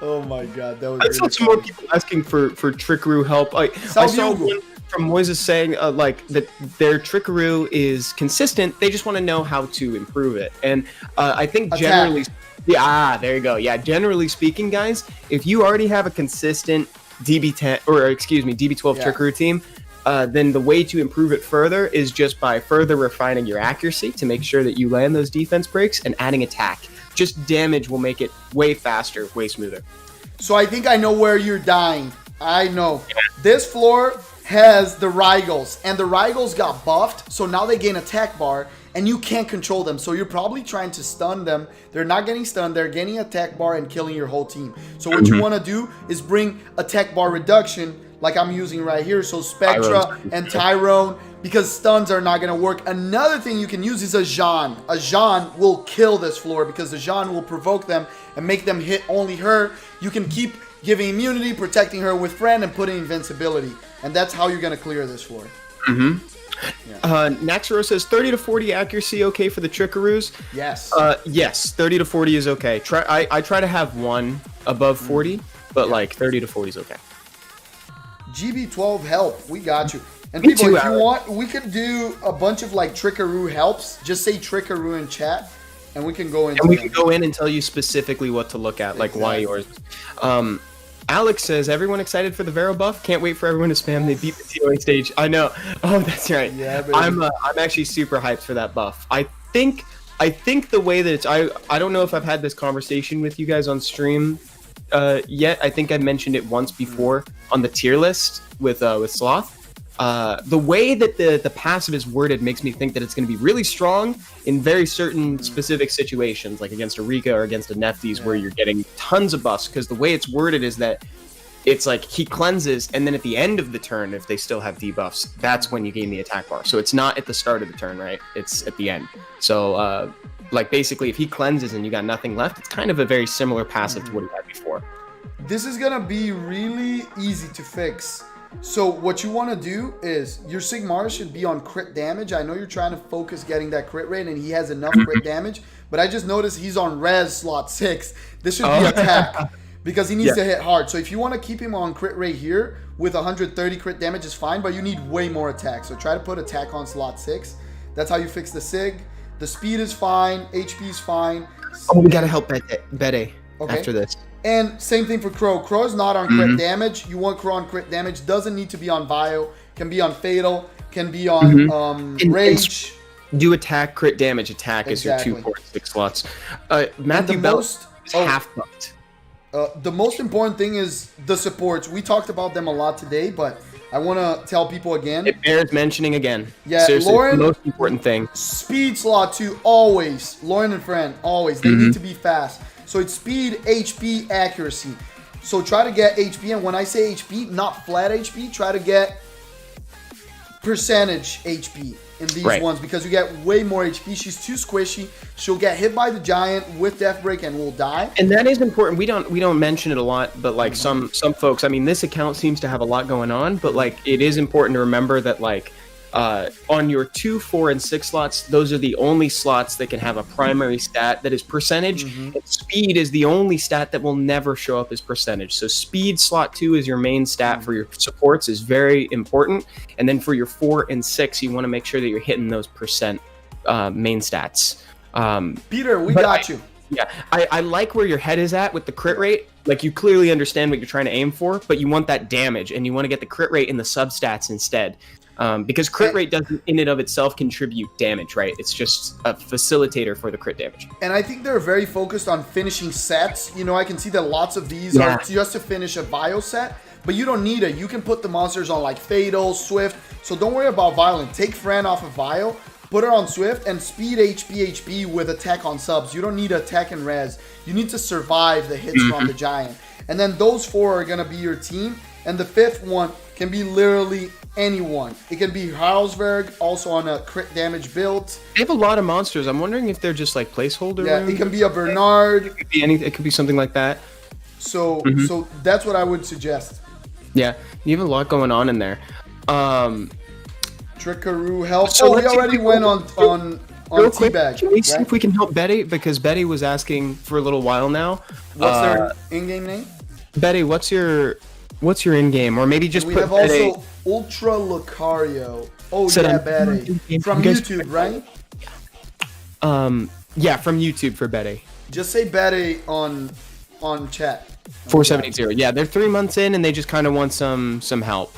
Oh my god, that was I saw really some more funny. people asking for trickaroo help. I saw one from Moises saying like that their trickaroo is consistent. They just want to know how to improve it. And I think generally, there you go. Yeah, generally speaking, guys, if you already have a consistent DB10 or excuse me DB12 trickaroo team, then the way to improve it further is just by further refining your accuracy to make sure that you land those defense breaks and adding attack. Just damage will make it way faster, way smoother. So I think I know where you're dying. I know. This floor has the Rygals, and the Rygals got buffed, so now they gain attack bar, and you can't control them. So you're probably trying to stun them. They're not getting stunned. They're getting attack bar and killing your whole team. So what you want to do is bring attack bar reduction, like I'm using right here. So Spectra and Tyrone, because stuns are not going to work. Another thing you can use is a Jean. A Jean will kill this floor because the Jean will provoke them and make them hit only her. You can keep giving immunity, protecting her with friend, and putting invincibility. And that's how you're going to clear this floor. Naxero says 30 to 40 accuracy okay for the trickaroos? Yes. Yes, 30 to 40 is okay. I try to have one above 40, but like 30 to 40 is okay. GB12 help. We got you. And Me people, too, if you Alex. want, we can do a bunch of like trickaroo helps. Just say trickaroo in chat, and we can go into And we them. can go in and tell you specifically what to look at, like why Exactly. yours. Alex says, everyone excited for the Vero buff? Can't wait for everyone to spam. They beat the TOA stage. I know. Oh, that's right. Yeah, baby. I'm actually super hyped for that buff. I think the way that it's I don't know if I've had this conversation with you guys on stream yet. I think I mentioned it once before on the tier list with Sloth. The way that the passive is worded makes me think that it's going to be really strong in very certain specific situations, like against a Rika or against a Nefties, where you're getting tons of buffs. Because the way it's worded is that it's like he cleanses, and then at the end of the turn, if they still have debuffs, that's when you gain the attack bar. So it's not at the start of the turn, right? It's at the end. So like basically, if he cleanses and you got nothing left, it's kind of a very similar passive to what he had before. This is gonna be really easy to fix. So what you want to do is your Sigmar should be on crit damage. I know you're trying to focus getting that crit rate, and he has enough crit damage, but I just noticed he's on res slot 6. This should be attack because he needs to hit hard. So if you want to keep him on crit rate here with 130 crit damage is fine, but you need way more attack. So try to put attack on slot 6. That's how you fix the Sig. The speed is fine. HP is fine. Oh, we gotta help Bede after this. And same thing for Crow. Crow's not on crit damage. You want Crow on crit damage. Doesn't need to be on Bio. Can be on Fatal. Can be on Rage. Do attack, crit damage. Attack is your 2, 4, 6 slots. Matthew Bell is half buffed. The most important thing is the supports. We talked about them a lot today, but I want to tell people again. It bears mentioning again. Yeah, seriously, Lauren, it's the most important thing. Speed slot 2, always. Lauren and Fran, always. They need to be fast. So it's speed, HP, accuracy. So try to get HP, and when I say HP, not flat HP, try to get percentage HP in these ones, because you get way more HP. She's too squishy. She'll get hit by the giant with Death Break and will die. And that is important. We don't mention it a lot, but like some folks, I mean, this account seems to have a lot going on, but like it is important to remember that like on your 2, 4, and 6 slots, those are the only slots that can have a primary stat that is percentage. And speed is the only stat that will never show up as percentage. So speed slot 2 is your main stat for your supports, is very important. And then for your 4 and 6, you want to make sure that you're hitting those percent main stats. Peter, we got you. Yeah, I like where your head is at with the crit rate. Like, you clearly understand what you're trying to aim for, but you want that damage, and you want to get the crit rate in the substats instead. Because crit rate doesn't in and of itself contribute damage, right? It's just a facilitator for the crit damage. And I think they're very focused on finishing sets. You know, I can see that lots of these are just to finish a bio set, but you don't need it. You can put the monsters on like Fatal, Swift, so don't worry about Violent. Take Fran off of Vio, put her on Swift, and speed HP with attack on subs. You don't need attack and res. You need to survive the hits from the giant. And then those 4 are going to be your team. And the 5th one can be literally anyone. It can be Harlsberg, also on a crit damage build. They have a lot of monsters. I'm wondering if they're just like placeholder. Yeah, it can be a Bernard. It could be anything. It could be something like that. So that's what I would suggest. Yeah, you have a lot going on in there. Trickaroo help. So we let's already see- went on Real quick, Teabag. can we see right? if we can help Betty? Because Betty was asking for a little while now. What's their in-game name? Betty, what's your in-game? Or maybe just We put have Betty. also Ultra Lucario. Oh Said yeah, I'm- Betty. From You guys- YouTube, right? Yeah, from YouTube for Betty. Just say Betty on chat. 470. Yeah, they're 3 months in, and they just kind of want some help.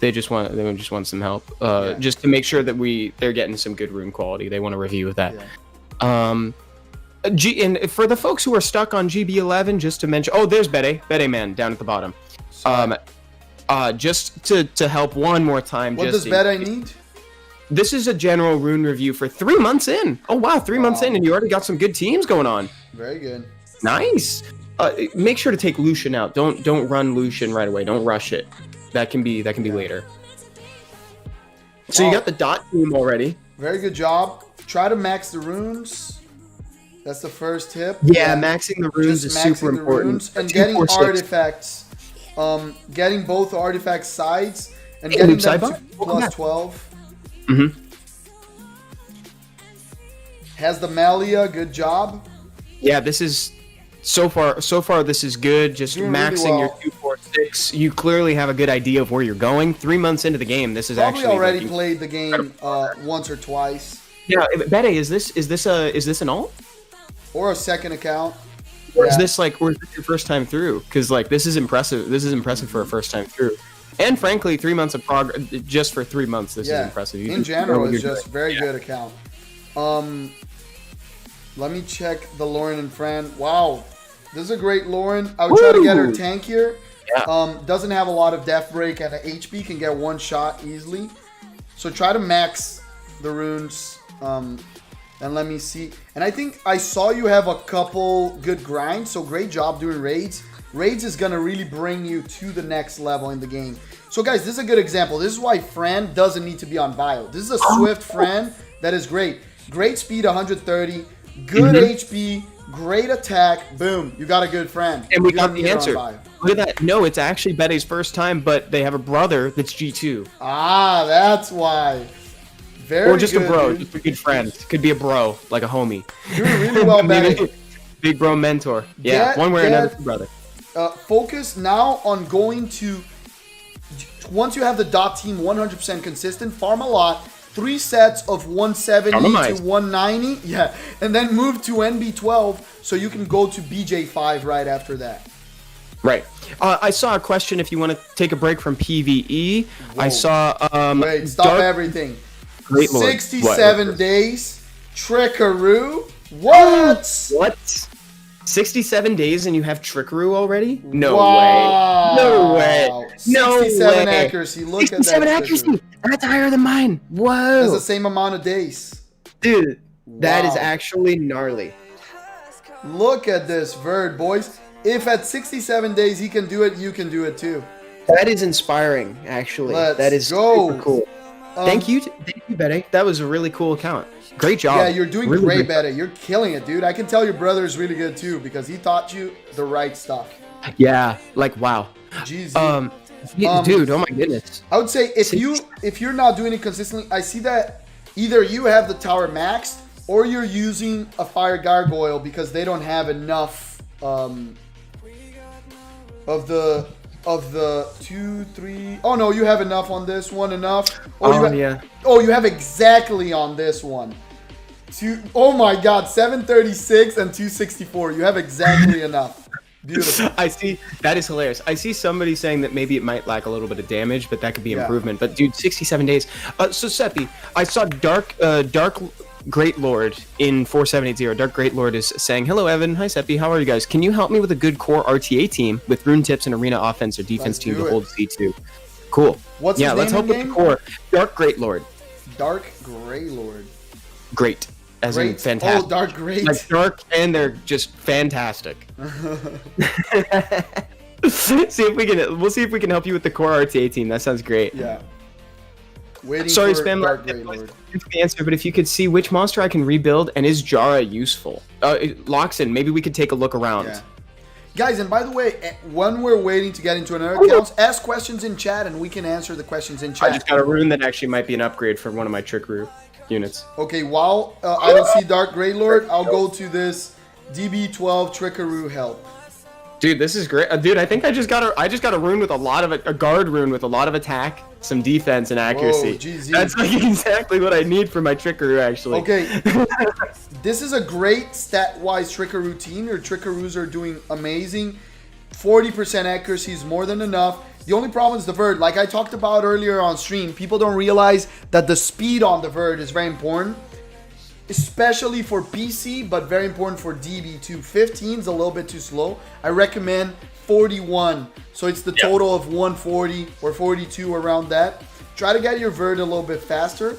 They just want some help, just to make sure that they're getting some good rune quality. They want to review that. Yeah. And for the folks who are stuck on GB11, just to mention, there's Betty Man down at the bottom. Just to help one more time. What does Betty need? This is a general rune review for 3 months in. Oh wow, 3 months in, and you already got some good teams going on. Very good. Nice. Make sure to take Lucian out. Don't run Lucian right away. Don't rush it. That can be later. So you got the dot team already. Very good job. Try to max the runes. That's the first tip. Yeah, maxing the runes Just is maxing super the important. runes and 2, getting 4, 6. artifacts. Getting both artifact sides and Hey, getting Luke them Saiba? to Welcome plus back. 12. Mm-hmm. Has the Malia, good job. Yeah, this is so far. This is good. Just Doing really maxing your well. 2, 4, 6, you clearly have a good idea of where you're going. 3 months into the game, this is Probably actually already like, played the game once or twice, Yeah, Bede, is this an alt? or a second account. Or is Yeah. this or is this your first time through? Because this is impressive. This is impressive for a first time through. And frankly, 3 months of progress, just for 3 months, this is impressive. In general, it's just very good account. Let me check the Lauren and Fran. Wow, this is a great Lauren. I would try to get her tank here. Yeah. Doesn't have a lot of death break and a HP, can get one shot easily. So try to max the runes. And let me see. And I think I saw you have a couple good grinds, so great job doing raids. Raids is going to really bring you to the next level in the game. So guys, this is a good example. This is why Fran doesn't need to be on bio. This is a Swift Fran that is great. Great speed, 130. Good HP. Great attack. Boom. You got a good Fran. And we You got don't need the her on answer. bio. Look at that. No, it's actually Bede's first time, but they have a brother that's G2. Ah, that's why. Very Or just good, a bro, dude. just a good friend. Could be a bro, like a homie. Doing really well, Maybe Betty. big bro mentor. Yeah, Get- one way or get- another, brother. Focus now on going to, once you have the dot team 100% consistent, farm a lot, 3 sets of 170 Randomized. to 190, yeah, and then move to NB12 so you can go to BJ5 right after that. Right. I saw a question if you want to take a break from PvE. I Whoa. saw Wait, stop Dark- everything. Great Lord. 67 days, Trickaroo, what? What? 67 days and you have Trickaroo already? No Wow. way. No way. No 67 way. accuracy, look at that. 67 accuracy. Trickaroo. That's higher than mine. Whoa. That's the same amount of days. Dude, that is Wow. actually gnarly. Look at this Verd, boys. If at 67 days he can do it, you can do it too. That is inspiring, actually. Let's that is go. super cool. Thank you, Betty. That was a really cool account. Great job. Yeah, you're doing Really great, great. Betty. You're killing it, dude. I can tell your brother is really good too because he taught you the right stuff. Yeah, wow. GZ. Dude, oh my goodness. I would say if you're not doing it consistently, I see that either you have the tower maxed or you're using a fire gargoyle because they don't have enough of the 2, 3. Oh no, you have enough on this one. Enough. Yeah. Oh, you have exactly on this one. Oh my God, 736 and 264. You have exactly enough. Beautiful. I see. That is hilarious. I see somebody saying that maybe it might lack a little bit of damage, but that could be Yeah. improvement. But dude, 67 days. So Seppi, I saw Dark Great Lord in 4780. Dark Great Lord is saying, "Hello, Evan. Hi, Seppi. How are you guys? Can you help me with a good core RTA team with rune tips and arena offense or defense Let's team do to it. hold C2?" Cool. What's yeah, his let's name help in with game? the core. Dark Great Lord. Dark Grey Lord. Great. As in Great. fantastic. Oh, Dark Great. Like dark, and they're just fantastic. We'll see if we can help you with the core RTA team. That sounds great. Yeah. Waiting Sorry, for Spam. Dark Grey Lord. The answer, but if you could see which monster I can rebuild and is Jara useful? Loxin, maybe we could take a look around. Yeah. Guys, and by the way, when we're waiting to get into another account, ask questions in chat and we can answer the questions in I chat. just got a rune that actually might be an upgrade for one of my Trickaroo units. Okay, while I don't see Dark Grey Lord, I'll go to this DB12 Trickaroo help. Dude, this is great. Dude, I think I just got a rune with a guard rune with a lot of attack, some defense, and accuracy. Whoa, GZ. That's like exactly what I need for my Trickaroo, actually. Okay, this is a great stat-wise Trickaroo team. Your Trickaroos are doing amazing. 40% accuracy is more than enough. The only problem is the Verd. Like I talked about earlier on stream, people don't realize that the speed on the Verd is very important. Especially for PC, but very important for DB too. 15 is a little bit too slow. I recommend 41. So it's the total of 140 or 42 around that. Try to get your Verd a little bit faster.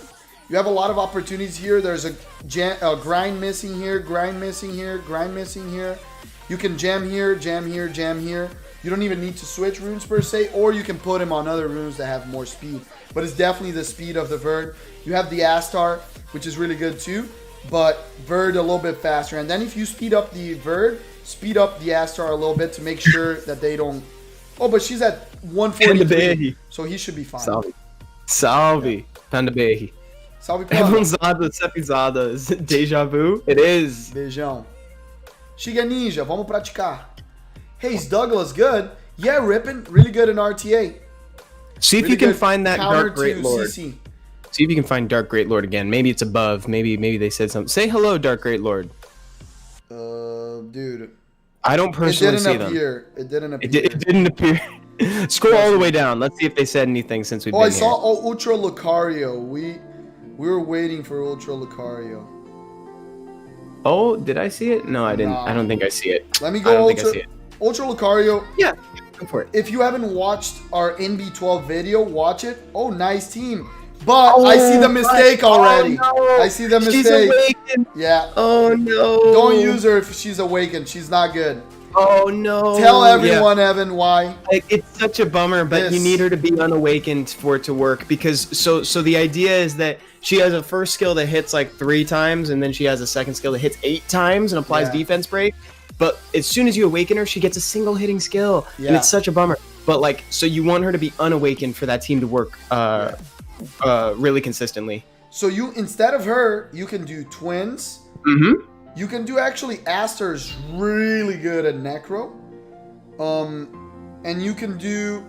You have a lot of opportunities here. There's a grind missing here, grind missing here, grind missing here. You can jam here, jam here, jam here. You don't even need to switch runes per se, or you can put him on other runes that have more speed. But it's definitely the speed of the Verd. You have the Astar, which is really good too, but Verd a little bit faster. And then if you speed up the Verd, speed up the Astar a little bit to make sure that they don't... Oh, but she's at 143, so he should be fine. Salve. Panda Behi. Salve, Panda. Evanzada, Sepizada. Deja vu? It is. Beijão. Shiga Ninja, vamos praticar. Hey, is Douglas good? Yeah, Rippin, really good in RTA. See if Really you can good find that counter Dark Great to Lord. CC. See if you can find Dark Great Lord again. Maybe it's above. Maybe they said something. Say hello, Dark Great Lord. Dude. I don't It personally didn't see them. appear. It didn't It appear. didn't appear. Scroll all the way down. Let's see if they said anything since we've Oh, been I saw here. Ultra Lucario. We were waiting for Ultra Lucario. Oh, did I see it? No, I didn't. Nah. I don't think I see it. Let me I go don't think I Ultra see it. Ultra Lucario. Yeah, go for it. If you haven't watched our NB12 video, watch it. Oh, nice team. But I see the mistake already. Oh, no. I see the She's mistake. awakened. Yeah. Oh no. Don't use her if she's awakened. She's not good. Oh no. Tell Yeah. everyone, Evan, why. Like, it's such a bummer, but you This. need her to be unawakened for it to work, because so the idea is that she has a first skill that hits like 3 times, and then she has a second skill that hits 8 times and applies Yeah. defense break. But as soon as you awaken her, she gets a single hitting skill, and Yeah. it's such a bummer. But like, so you want her to be unawakened for that team to work really consistently. So you, instead of her, you can do twins. Mm-hmm. You can do actually Aster's really good at Necro. And you can do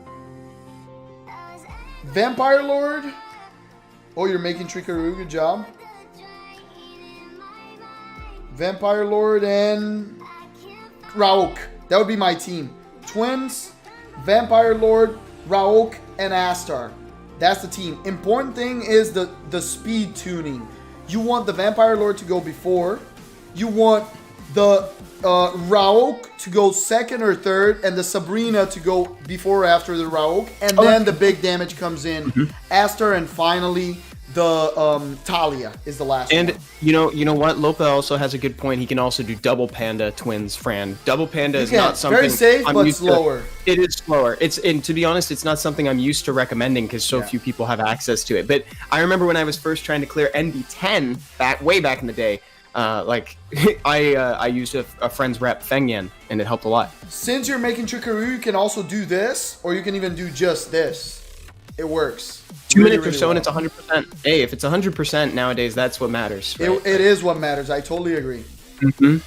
Vampire Lord. Oh, you're making Trickaroo, good job. Vampire Lord and Rauk. That would be my team. Twins, Vampire Lord, Rauk, and Astar. That's the team. Important thing is the speed tuning. You want the Vampire Lord to go before. You want the Rauk to go second or third, and the Sabrina to go before or after the Rauk, and then the big damage comes in. Astar, and finally the Talia is the last And one. you know what? Lopa also has a good point. He can also do double panda twins, Fran. Double panda is can. not something Very safe, I'm but used to. slower. It is slower. And to be honest, it's not something I'm used to recommending because so Yeah. few people have access to it. But I remember when I was first trying to clear NB10 way back in the day. I used a friend's rep Fengyan, and it helped a lot. Since you're making Trickaroo, you can also do this, or you can even do just this. It works. 2 Really, minutes or really so, well. and it's 100%. Hey, if it's 100% nowadays, that's what matters. Right? It is what matters. I totally agree. Mhm.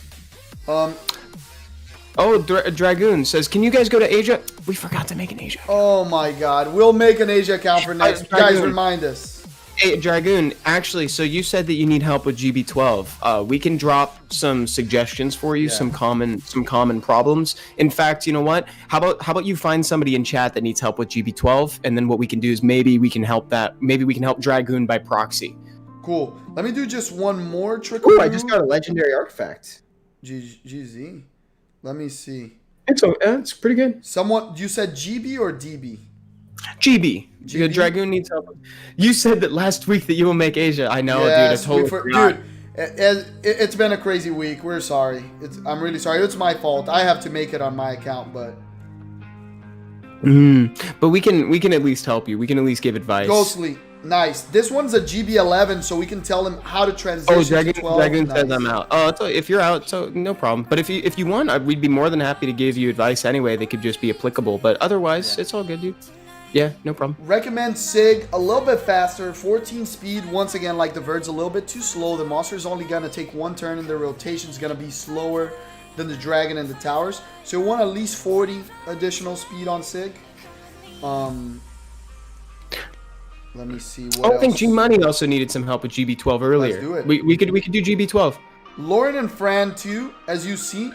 Oh, Dragoon says, "Can you guys go to Asia?" We forgot to make an Asia. Oh my God, we'll make an Asia account for next. Guys, Dragoon. remind us. Hey, Dragoon, actually, so you said that you need help with GB12. We can drop some suggestions for you, Yeah. some common problems. In fact, you know what? How about you find somebody in chat that needs help with GB12, and then what we can do is maybe we can help Dragoon by proxy. Cool. Let me do just one more trick. Ooh, I just got a legendary artifact. GZ. Let me see. It's pretty good. Someone, you said GB or DB? GB. GB? Dragoon needs help. You said that last week that you will make Asia. I know, Yes, dude. I totally forgot. Dude, it's been a crazy week. We're sorry. I'm really sorry. It's my fault. I have to make it on my account, but But we can at least help you. We can at least give advice. Ghostly, nice. This one's a GB11, so we can tell him how to transition Oh, to 12. Dragoon Nice. says I'm out. Oh, if you're out, so no problem. But if you want, we'd be more than happy to give you advice anyway. They could just be applicable. But otherwise, it's all good, dude. Yeah, no problem. Recommend Sig a little bit faster, 14 speed. Once again, like the Verd's a little bit too slow. The monster's only gonna take one turn, and their rotation's gonna be slower than the dragon and the towers. So you want at least 40 additional speed on Sig. Let me see what I think else. G Money also needed some help with GB12 earlier. do it. We could do GB12. Lauren and Fran too, as you see.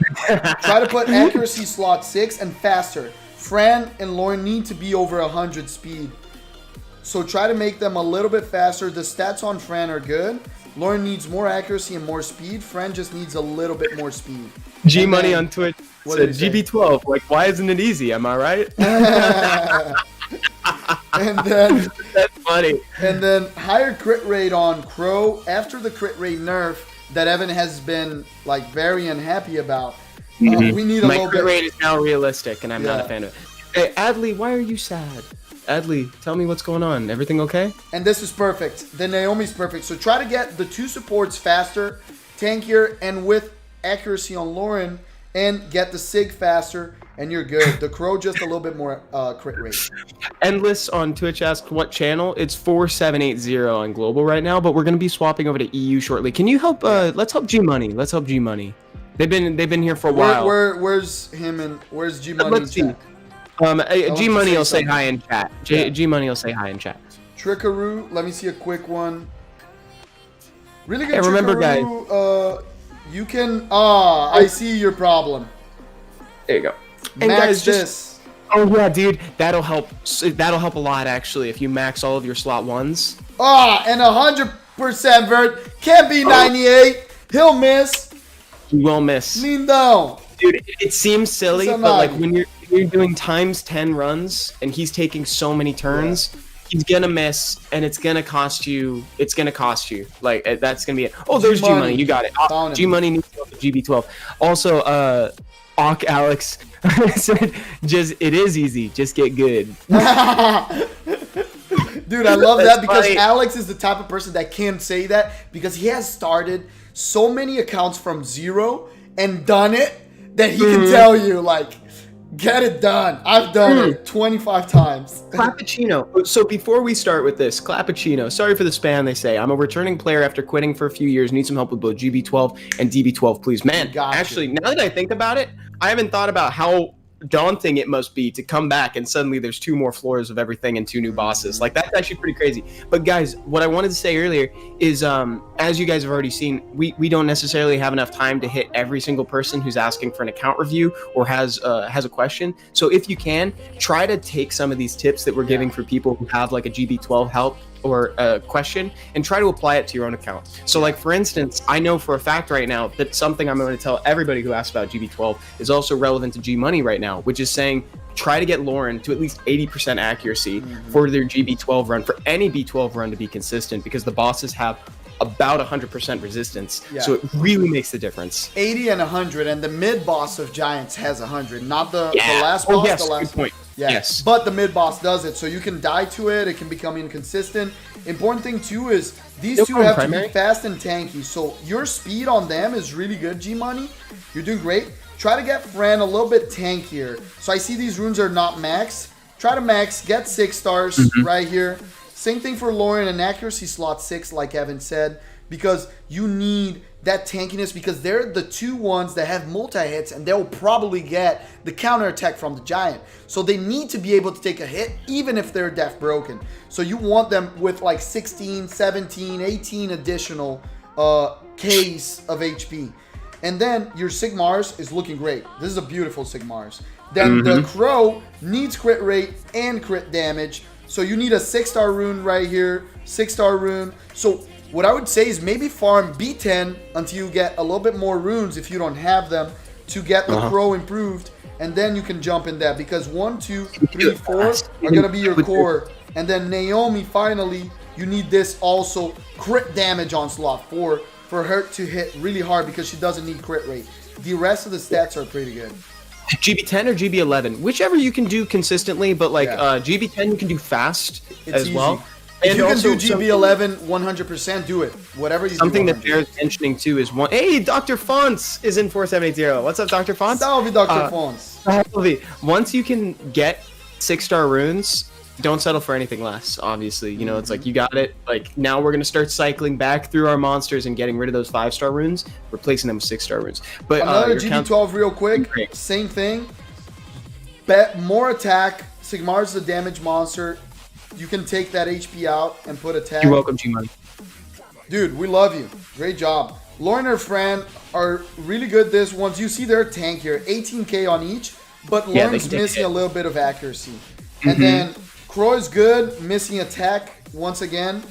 Try to put accuracy slot 6 and faster. Fran and Lauren need to be over 100 speed. So try to make them a little bit faster. The stats on Fran are good. Lauren needs more accuracy and more speed. Fran just needs a little bit more speed. G And Money then- on Twitch what said did he say? GB12. Like, why isn't it easy? Am I right? And then That's funny. higher crit rate on Crow after the crit rate nerf that Evan has been like very unhappy about. We need a My little crit bit. rate is now realistic, and I'm not Yeah. a fan of it. Hey, Adley, why are you sad? Adley, tell me what's going on. Everything okay? And this is perfect. The Naomi's perfect. So try to get the two supports faster, tankier, and with accuracy on Lauren, and get the Sig faster, and you're good. The Crow just a little bit more crit rate. Endless on Twitch asked what channel. It's 4780 on global right now, but we're gonna be swapping over to EU shortly. Can you help? Let's help G Money. Let's help G Money. They've been here for a while. Where's him and where's G Money? Let's see. G Money will say something. hi in chat. Yeah. G Money will say hi in chat. Trickaroo, let me see a quick one. Really good. Hey, remember, Trickaroo, you can. I see your problem. There you go. And Max guys, this. Oh yeah, dude, that'll help. That'll help a lot actually if you max all of your slot ones. And 100% Vert. Can't be 98. He'll miss. You will miss. Lean down. Dude, it seems silly, It's a but like 90. when you're doing times 10 runs and he's taking so many turns, he's gonna miss, and it's gonna cost you. It's gonna cost you. Like that's gonna be it. Oh, there's G Money. You got it. Found him. G Money needs to go to GB12. Also, Alex said, "Just it is easy. Just get good." Dude, I love That's that because funny. Alex is the type of person that can say that because he has started so many accounts from zero and done it that he can tell you, like, get it done. I've done it 25 times. Clappuccino. So before we start with this, Clappuccino, sorry for the spam, they say. I'm a returning player after quitting for a few years. Need some help with both GB12 and DB12, please. Man, Gotcha. actually, now that I think about it, I haven't thought about how daunting it must be to come back and suddenly there's 2 more floors of everything and 2 new bosses. Like, that's actually pretty crazy. But guys, what I wanted to say earlier is, as you guys have already seen, we don't necessarily have enough time to hit every single person who's asking for an account review or has a question. So if you can, try to take some of these tips that we're giving for people who have like a GB12 help or a question and try to apply it to your own account. So like, for instance, I know for a fact right now that something I'm going to tell everybody who asks about GB12 is also relevant to G Money right now, which is saying try to get Lauren to at least 80% accuracy for their GB12 run, for any B12 run to be consistent, because the bosses have about 100% resistance. So it really makes the difference. 80 and 100, and the mid boss of Giants has 100, not the last boss. Oh, yes, the last good point. Yeah. Yes. But the mid boss does it, so you can die to it. It can become inconsistent. Important thing too is these two have to be fast and tanky. So your speed on them is really good, G Money. You're doing great. Try to get Fran a little bit tankier. So I see these runes are not maxed. Try to max, get 6 stars right here. Same thing for Lauren, an accuracy slot 6, like Evan said, because you need that tankiness, because they're the 2 ones that have multi-hits and they'll probably get the counter attack from the Giant. So they need to be able to take a hit even if they're death broken. So you want them with like 16, 17, 18 additional Ks of HP. And then your Sigmars is looking great. This is a beautiful Sigmars. Then the Crow needs crit rate and crit damage. So you need a 6-star rune right here, 6-star rune. So what I would say is maybe farm B10 until you get a little bit more runes if you don't have them to get the Crow improved. And then you can jump in that, because 1, 2, 3, 4 are going to be your core. And then Naomi, finally, you need this also crit damage on slot 4 for her to hit really hard, because she doesn't need crit rate. The rest of the stats are pretty good. GB10 or GB11, whichever you can do consistently, but like GB10 you can do fast as well. If And you can also do GB11 100%, do it. Whatever you something do. that bears mentioning too is one. Hey, Dr. Fonts is in 4780. What's up, Dr. Fonts? Salve, Dr. Fons. Salve. Once you can get 6-star runes, don't settle for anything less. Obviously, you know, it's like you got it. Like, now we're gonna start cycling back through our monsters and getting rid of those 5-star runes, replacing them with 6-star runes. But another your GB12 real quick. Same thing. Bet more attack. Sigmar's the damage monster. You can take that HP out and put attack. You're welcome, G-Money. Dude, we love you. Great job. Lauren or Fran are really good this ones. You see they're tankier. 18k on each, but Lauren's missing a little bit of accuracy. And then Crow is good, missing attack once again.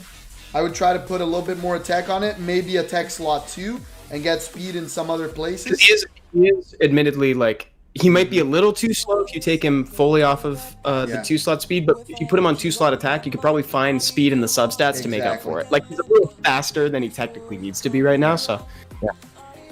I would try to put a little bit more attack on it. Maybe attack slot 2 and get speed in some other places. He is admittedly, like, he might be a little too slow if you take him fully off of the 2-slot speed, but if you put him on 2-slot attack, you could probably find speed in the substats to make up for it. Like, he's a little faster than he technically needs to be right now, so yeah.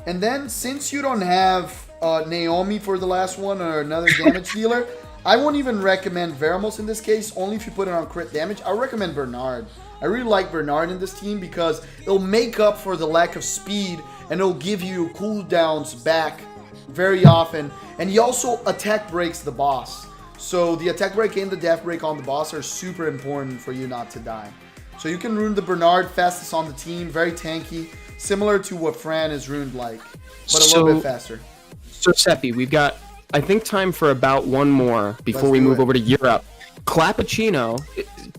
And then, since you don't have Naomi for the last one or another damage dealer, I won't even recommend Veramos in this case, only if you put it on crit damage. I'll recommend Bernard. I really like Bernard in this team because it'll make up for the lack of speed and it'll give you cooldowns back very often. And he also attack breaks the boss. So the attack break and the death break on the boss are super important for you not to die. So you can rune the Bernard, fastest on the team, very tanky, similar to what Fran is runed like, but a little bit faster. So Seppi, we've got I think time for about one more before Let's we do move it. over to Europe. Clappuccino,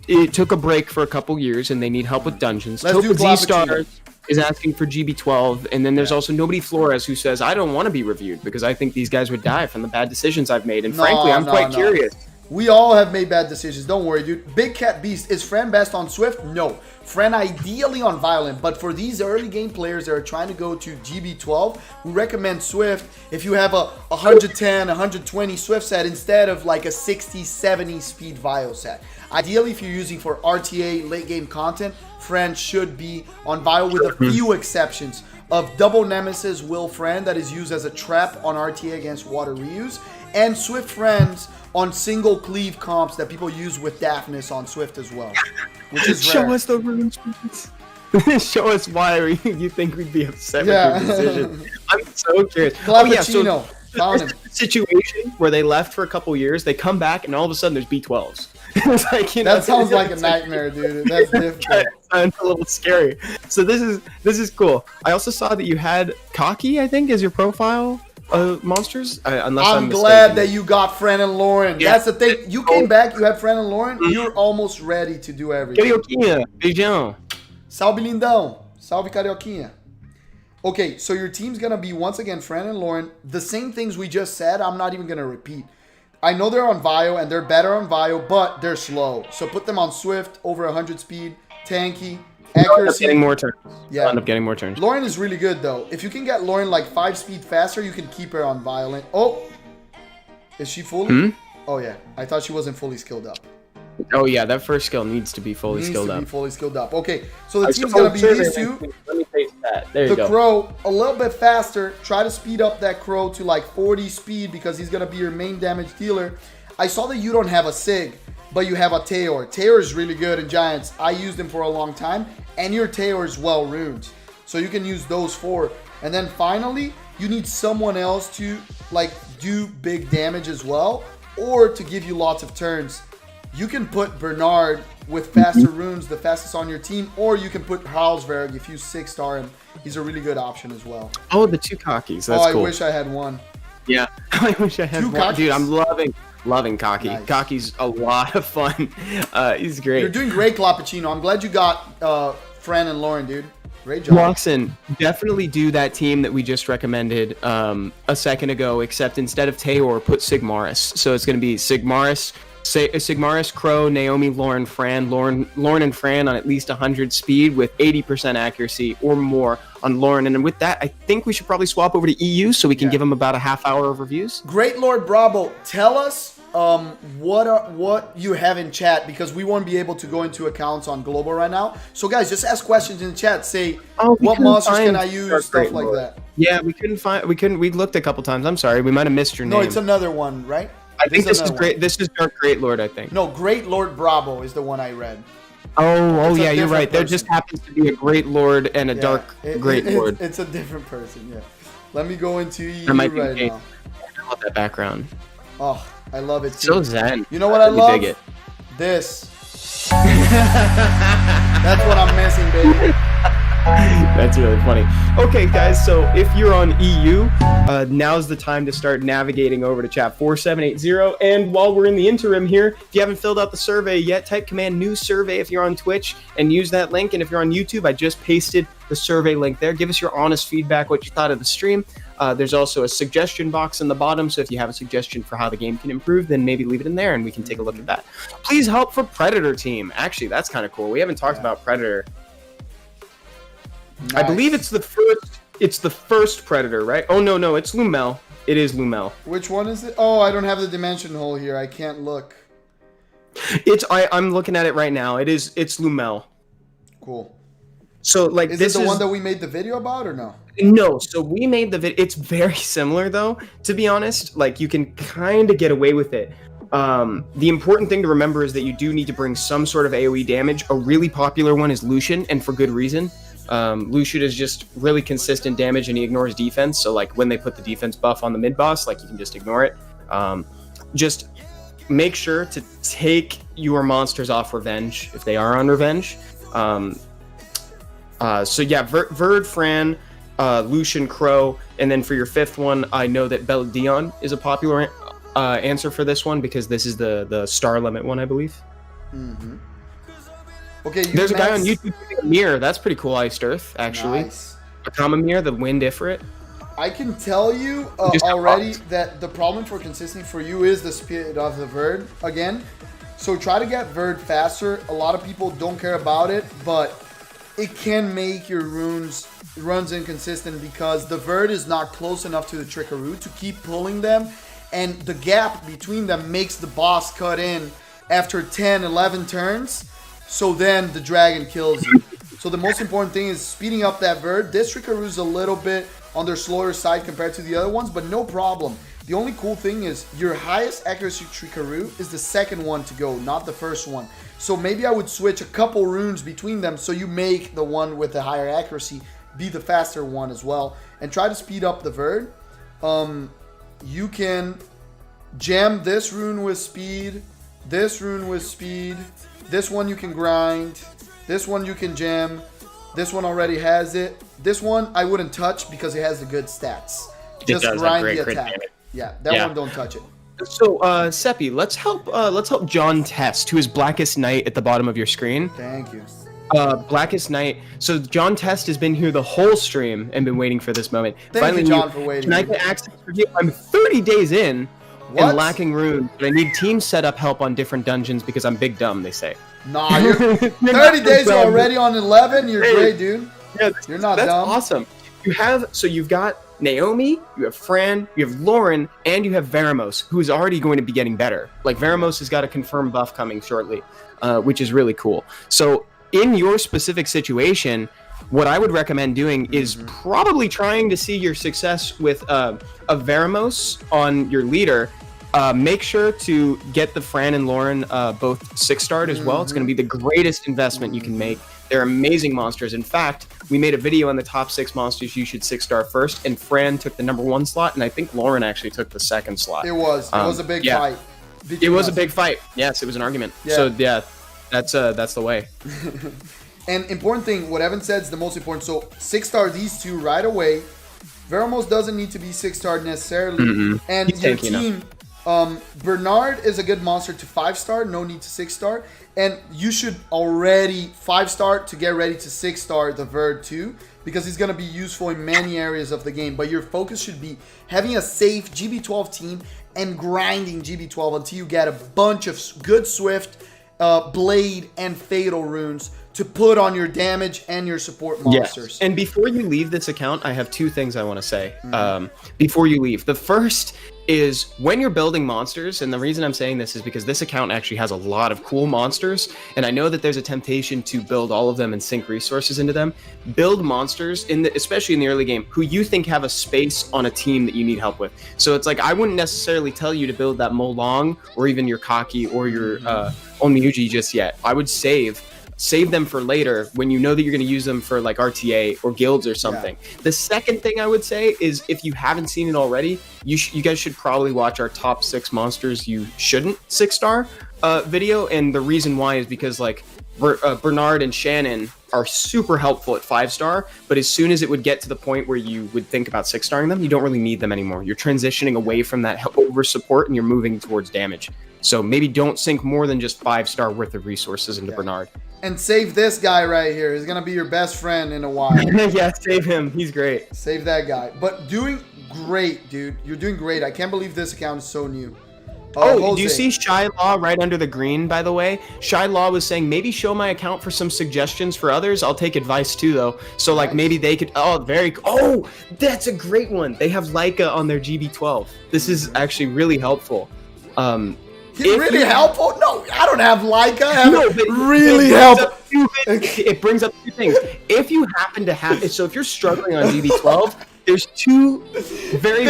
it took a break for a couple years, and they need help with dungeons. Let's do Topa Z Clappuccino. Stars is asking for GB12, and then there's also Nobody Flores who says, I don't want to be reviewed because I think these guys would die from the bad decisions I've made. And frankly, I'm quite curious. We all have made bad decisions. Don't worry, dude. Big Cat Beast, is Fran best on Swift? No. Fran ideally on Violent, but for these early game players that are trying to go to GB12, we recommend Swift if you have a 110, 120 Swift set instead of like a 60, 70 speed Vio set. Ideally, if you're using for RTA late game content, Fran should be on Vio with a few exceptions of Double Nemesis Will Fran that is used as a trap on RTA against water reuse, and Swift Friends on single cleave comps that people use with Daphnis on Swift as well, which is rare. Show us the runes, please. Show us why you think we'd be upset with your decision. I'm so curious. Clappuccino, found him. Situation where they left for a couple years, they come back, and all of a sudden there's B12s. It's like, That sounds like a nightmare, dude. That's difficult. Sounds a little scary. So this is cool. I also saw that you had Cocky, I think, as your profile monsters. Unless I'm glad that you got Fran and Lauren. Yeah. That's the thing. You came back, you had Fran and Lauren, you're almost ready to do everything. Carioquinha, beijão. Salve, lindão. Salve, Carioquinha. Okay, so your team's going to be, once again, Fran and Lauren. The same things we just said, I'm not even going to repeat. I know they're on Vio, and they're better on Vio, but they're slow. So put them on Swift, over 100 speed, tanky, accuracy. Getting more turns. Yeah. End up getting more turns. Lauren is really good, though. If you can get Lauren like 5 speed faster, you can keep her on Violent. Oh, is she fully? Oh, yeah. I thought she wasn't fully skilled up. Oh yeah, that first skill needs to be fully skilled up. Fully skilled up. Okay, so the team's gonna be these two. Let me paste that. There you The go. Crow a little bit faster. Try to speed up that Crow to like 40 speed because he's gonna be your main damage dealer. I saw that you don't have a Sig, but you have a Taor. Taor is really good in Giants. I used him for a long time, and your Taor is well runed, so you can use those 4. And then finally, you need someone else to like do big damage as well, or to give you lots of turns. You can put Bernard with faster runes, the fastest on your team, or you can put Halsberg if you 6-star him. He's a really good option as well. Oh, the 2 Cockies. That's cool. I wish I had one. Yeah, I wish I had 2 one. Cockies? Dude, I'm loving Cocky. Nice. Cocky's a lot of fun. He's great. You're doing great, Clappuccino. I'm glad you got Fran and Lauren, dude. Great job. Watson, definitely do that team that we just recommended a second ago, except instead of Taor, put Sigmaris. So it's going to be Sigmaris, Crow, Naomi, Lauren, Fran. Lauren and Fran on at least 100 speed with 80% accuracy or more on Lauren. And with that, I think we should probably swap over to EU so we can give them about a half hour of reviews. Great Lord Bravo, tell us what you have in chat, because we won't be able to go into accounts on global right now. So guys, just ask questions in the chat. Say what monsters can I use, stuff like that. Yeah, we looked a couple times. I'm sorry, we might have missed your name. No, it's another one, right? I think this is great. This is Dark Great Lord, I think. No, Great Lord Bravo is the one I read. Oh It's a yeah, you're right. different There person. just happens to be a Great Lord and a Dark Great Lord. It's a different person, yeah. Let me go into EU That might be right Kate. now. I love that background. Oh, I love it too. So zen. You know what I really love? dig it. This. That's what I'm missing, baby. That's really funny. Okay, guys, so if you're on EU, now's the time to start navigating over to chat 4780. And while we're in the interim here, if you haven't filled out the survey yet, type command new survey if you're on Twitch and use that link. And if you're on YouTube, I just pasted the survey link there. Give us your honest feedback, what you thought of the stream. There's also a suggestion box in the bottom, so if you have a suggestion for how the game can improve, then maybe leave it in there and we can take a look at that. Please help for Predator team. Actually, that's kind of cool. We haven't talked about Predator. Nice. I believe it's the first Predator, right? Oh no, it's Lumel. It is Lumel. Which one is it? Oh, I don't have the dimension hole here. I can't look. I'm looking at it right now. It's Lumel. Cool. So like Is this it the one that we made the video about or no? No, so we made the video. It's very similar though, to be honest. Like you can kind of get away with it. The important thing to remember is that you do need to bring some sort of AoE damage. A really popular one is Lucian, and for good reason. Lucian is just really consistent damage and he ignores defense. So like when they put the defense buff on the mid boss, like you can just ignore it. Just make sure to take your monsters off revenge if they are on revenge. So yeah, Verd, Fran, Lucian, Crow, and then for your fifth one, I know that Dion is a popular answer for this one because this is the star limit one, I believe. Mm-hmm. Okay, there's a guy on YouTube using a mirror. That's pretty cool, Iced Earth, actually. Nice. A common mirror, the wind Ifrit. I can tell you already that the problem for consistency for you is the speed of the Verd again. So try to get Verd faster. A lot of people don't care about it, but it can make your runs inconsistent because the Verd is not close enough to the Trickaroo to keep pulling them, and the gap between them makes the boss cut in after 10, 11 turns. So then the dragon kills you. So the most important thing is speeding up that Verd. This Trickaroo is a little bit on their slower side compared to the other ones, but no problem. The only cool thing is your highest accuracy Trickaroo is the second one to go, not the first one. So maybe I would switch a couple runes between them so you make the one with the higher accuracy be the faster one as well. And try to speed up the Verd. You can jam this rune with speed, this rune with speed, this one you can grind, this one you can jam, this one already has it. This one I wouldn't touch because it has the good stats. Just grind the attack. Yeah, that one don't touch it. So, Seppi, let's help John Test, who is Blackest Knight at the bottom of your screen. Thank you. Blackest Knight. So John Test has been here the whole stream and been waiting for this moment. Thank you, John, for waiting. Can I get access for you? I'm 30 days in and lacking runes, but I need team setup help on different dungeons because I'm big dumb, they say. Nah, you're 30 days, you're already on 11. You're great, dude. Yeah, you're not that's dumb. Awesome. You've got Naomi, you have Fran, you have Lauren, and you have Veramos, who is already going to be getting better. Like, Veramos has got a confirmed buff coming shortly, which is really cool. So in your specific situation, what I would recommend doing is probably trying to see your success with a Veramos on your leader. Make sure to get the Fran and Lauren both 6-starred as well. It's going to be the greatest investment you can make. They're amazing monsters. In fact, we made a video on the top 6 monsters you should 6-star first, and Fran took the number 1 slot, and I think Lauren actually took the 2nd slot. It was a big fight. It was a big fight. Yes, it was an argument. Yeah. So yeah, that's the way. And important thing, what Evan said is the most important. So 6-star these two right away. Veramos doesn't need to be 6-starred necessarily. And He's your tanky team, Bernard is a good monster to 5-star, no need to 6-star. And you should already 5-star to get ready to 6-star the Verd too, because he's going to be useful in many areas of the game. But your focus should be having a safe GB12 team and grinding GB12 until you get a bunch of good Swift, Blade, and Fatal runes to put on your damage and your support monsters. Yes. And before you leave this account, I have 2 things I want to say before you leave. The first is when you're building monsters, and the reason I'm saying this is because this account actually has a lot of cool monsters, and I know that there's a temptation to build all of them and sink resources into them. Build monsters, especially in the early game, who you think have a space on a team that you need help with. So it's like, I wouldn't necessarily tell you to build that Molong or even your Kaki or your Onmyuji just yet. I would save them for later when you know that you're going to use them for like RTA or guilds or something. Yeah. The second thing I would say is, if you haven't seen it already, you guys should probably watch our top 6 monsters you shouldn't 6-star video. And the reason why is because like Bernard and Shannon are super helpful at 5-star, but as soon as it would get to the point where you would think about 6-starring them, you don't really need them anymore. You're transitioning away from that over support and you're moving towards damage. So maybe don't sink more than just 5-star worth of resources into Bernard. And save this guy right here. He's going to be your best friend in a while. Yeah, save him. He's great. Save that guy. But doing great, dude. You're doing great. I can't believe this account is so new. Do you see Shy Law right under the green, by the way? Shy Law was saying, maybe show my account for some suggestions for others. I'll take advice too, though. So, like, maybe they could... Oh, that's a great one. They have Leica on their GB12. This is actually really helpful. Really helpful? No, I don't have Leica. No, but really helpful. It brings up 2 things. If you happen to have it, so if you're struggling on GB12, there's 2 very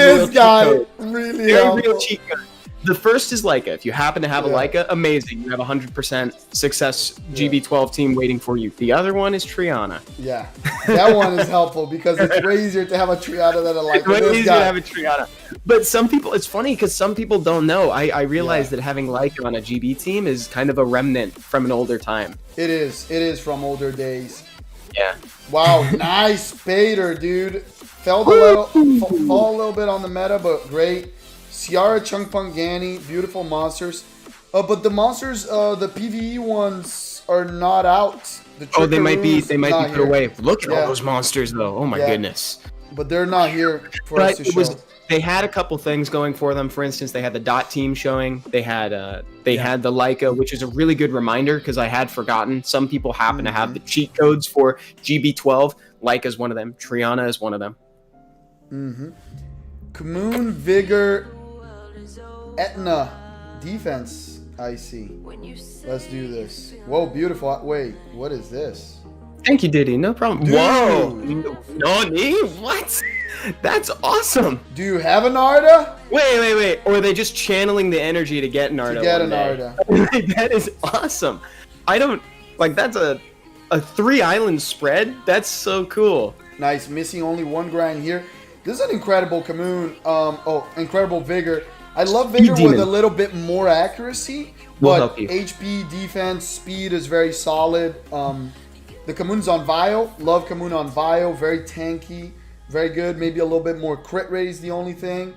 real cheat codes. The first is Leica. If you happen to have a Leica, amazing. You have 100% success GB12 team waiting for you. The other one is Triana. Yeah, that one is helpful because it's way easier to have a Triana than a Leica. It's way easier to have a Triana. But some people, it's funny because some people don't know. I realize that having Leica on a GB team is kind of a remnant from an older time. It is from older days. Yeah. Wow, nice Spader, dude. Fell a little bit on the meta, but great. Ciara, Chunkpunk, Ganny, beautiful monsters. But the monsters, the PvE ones are not out. The They might be not put here. away. Look at Yeah. all those monsters, though. Oh my Yeah. goodness. But they're not here for us But to show. they had a couple things going for them. For instance, they had the dot team showing. They had had the Leica, which is a really good reminder because I had forgotten. Some people happen to have the cheat codes for GB12. Leica is one of them. Triana is one of them. Kamoon, Vigor, Etna, defense. I see. Let's do this. Whoa, beautiful. Wait, what is this? Thank you, Diddy. No problem. Dude. Whoa. Nani? What? That's awesome. Do you have a Narda? Wait. Or are they just channeling the energy to get Narda? To get a one day? Narda. That is awesome. I don't like that's a 3-island spread. That's so cool. Nice. Missing only one grind here. This is an incredible Kamoon. Incredible Vigor. I love Vigor with Demon. a little bit more accuracy, Will but help you. HP, defense, speed is very solid. The Kamoon's on Vio. Love Kamoon on Vio. Very tanky. Very good. Maybe a little bit more crit rate is the only thing.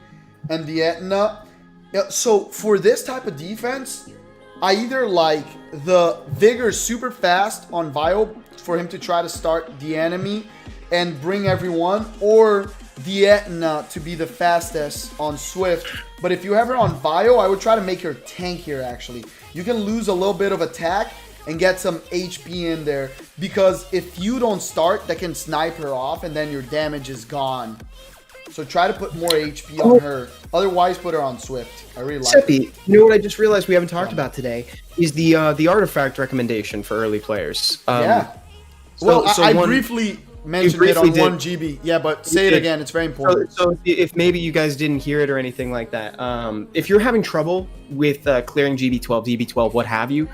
And the Etna. Yeah, so for this type of defense, I either like the Vigor super fast on Vio for him to try to start the enemy and bring everyone, or the Etna to be the fastest on Swift. But if you have her on Vio, I would try to make her tankier actually. You can lose a little bit of attack and get some HP in there, because if you don't start, that can snipe her off and then your damage is gone. So try to put more HP on her. Otherwise, put her on Swift. I really like Seppi, it. you know what I just realized we haven't talked about today is the artifact recommendation for early players. Yeah. So, Well, so I one- briefly mentioned it briefly on did. 1GB. Yeah, but say it did. again. It's very important. So if maybe you guys didn't hear it or anything like that, if you're having trouble with clearing GB12, DB12, what have you,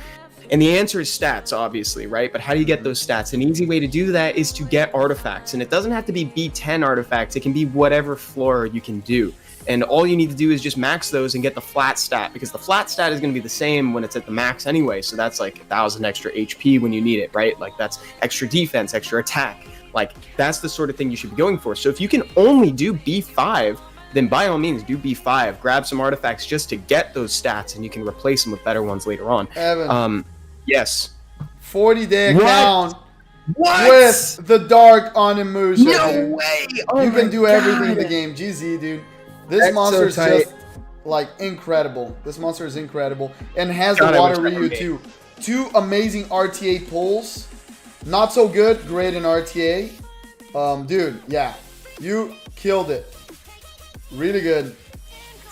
and the answer is stats, obviously, right? But how do you get those stats? An easy way to do that is to get artifacts. And it doesn't have to be B10 artifacts. It can be whatever floor you can do. And all you need to do is just max those and get the flat stat, because the flat stat is going to be the same when it's at the max anyway. So that's like 1,000 extra HP when you need it, right? Like that's extra defense, extra attack. Like that's the sort of thing you should be going for. So if you can only do B5, then by all means do B5. Grab some artifacts just to get those stats, and you can replace them with better ones later on. Evan, Yes. 40-day What? account What? with the Dark Onimusha. No dude. way! Oh You can my do everything in the God. game. GZ, dude. This That's monster is so tight. just like incredible. This monster is incredible. And has God, the I Water wish that were Ryu me. too. 2 amazing RTA pulls. Not so good, great in RTA. Dude, yeah. You killed it. Really good.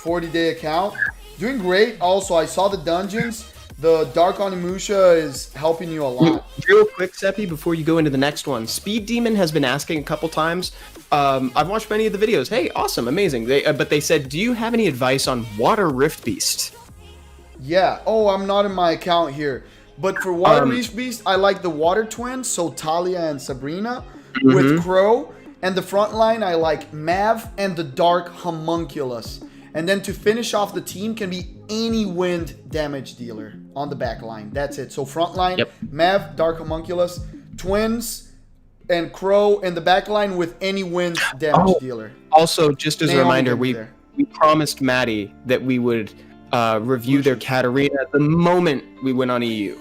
40-day account. Doing great. Also, I saw the dungeons. The Dark Onimusha is helping you a lot. Real quick, Seppi, before you go into the next one, Speed Demon has been asking a couple times. I've watched many of the videos. Hey, awesome, amazing. But they said, do you have any advice on Water Rift Beast? Yeah. Oh, I'm not in my account here. But for Water Reach Beast, I like the Water Twins, so Talia and Sabrina, with Crow. And the front line, I like Mav and the Dark Homunculus. And then to finish off the team can be any wind damage dealer on the back line. That's it. So front line, Yep. Mav, Dark Homunculus, Twins, and Crow in the back line with any wind damage dealer. Also, just as a Naomi reminder, can be we there. promised Maddie that we would review their Katarina the moment we went on EU.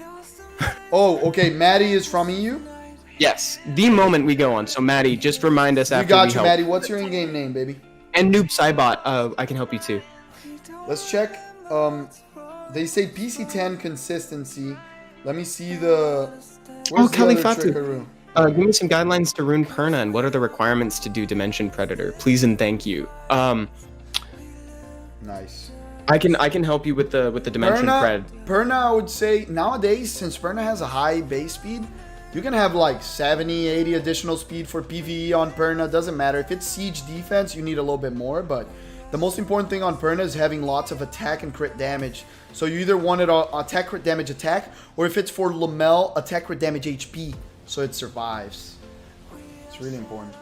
Oh, okay. Maddie is from EU. Yes, the moment we go on. So Maddie, just remind us We after got we you, help. Maddie. What's your in-game name, baby? And Noob Cybot, I can help you too. Let's check. They say PC10 consistency. Let me see the. Where's the Kelly other Fatu. trickaroo? Give me some guidelines to rune Perna, and what are the requirements to do Dimension Predator? Please and thank you. Nice. I can help you with the Dimension Pred. Perna, I would say nowadays, since Perna has a high base speed, you can have like 70, 80 additional speed for PvE on Perna. Doesn't matter. If it's siege defense, you need a little bit more, but the most important thing on Perna is having lots of attack and crit damage. So you either want it attack, crit damage, attack, or if it's for Lamel, attack, crit damage, HP, so it survives. It's really important.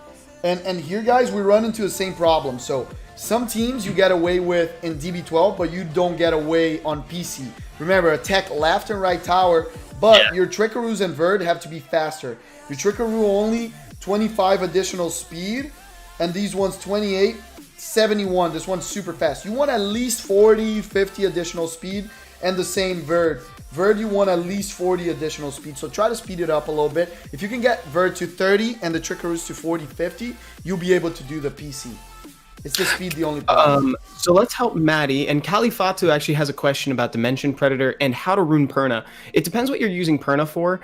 And here, guys, we run into the same problem. So some teams you get away with in DB12, but you don't get away on PC. Remember, attack left and right tower, But your Trickaroos and Verd have to be faster. Your Trickaroo only 25 additional speed, and these ones 28, 71. This one's super fast. You want at least 40, 50 additional speed, and the same Verd. Verd, you want at least 40 additional speed, so try to speed it up a little bit. If you can get Verd to 30 and the Trickaroos to 40, 50, you'll be able to do the PC. It's the speed the only problem. So let's help Maddie. And Kalifatu actually has a question about Dimension Predator and how to rune Perna. It depends what you're using Perna for.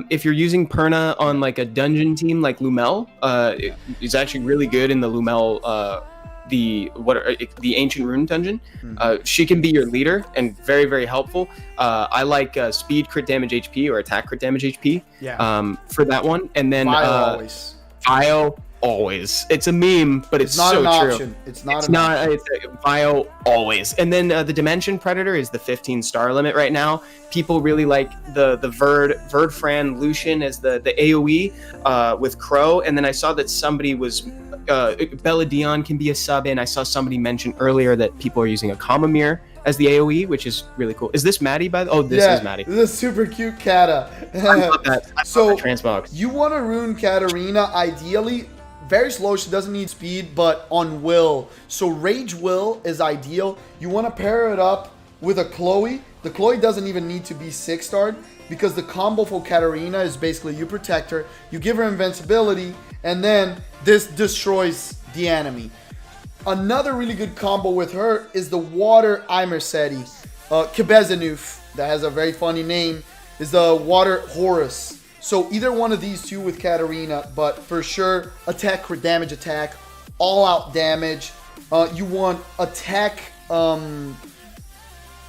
If you're using Perna on like a dungeon team like Lumel, it's actually really good in the Lumel the ancient rune dungeon. She can be your leader and very, very helpful. I like speed crit damage HP or attack crit damage HP for that one. And then Bio always. It's a meme, but it's not so an true. option. It's not an option. It's Bio always. And then the Dimension Predator is the 15 star limit right now. People really like the Verd Fran Lucian as the AoE with Crow. And then I saw that somebody was Bella Dion can be a sub in. I saw somebody mention earlier that people are using a Kamamir as the AoE, which is really cool. Is this Maddie by the this is Maddie. This is a super cute Kata. So transmog. You want to rune Katarina ideally very slow. She doesn't need speed, but on will. So Rage Will is ideal. You want to pair it up with a Chloe. The Chloe doesn't even need to be 6-starred because the combo for Katarina is basically you protect her, you give her invincibility, and then this destroys the enemy. Another really good combo with her is the Water Imerseti. Kebezenuf, that has a very funny name, is the Water Horus. So either one of these two with Katarina, but for sure, attack, crit damage, attack, all-out damage. You want attack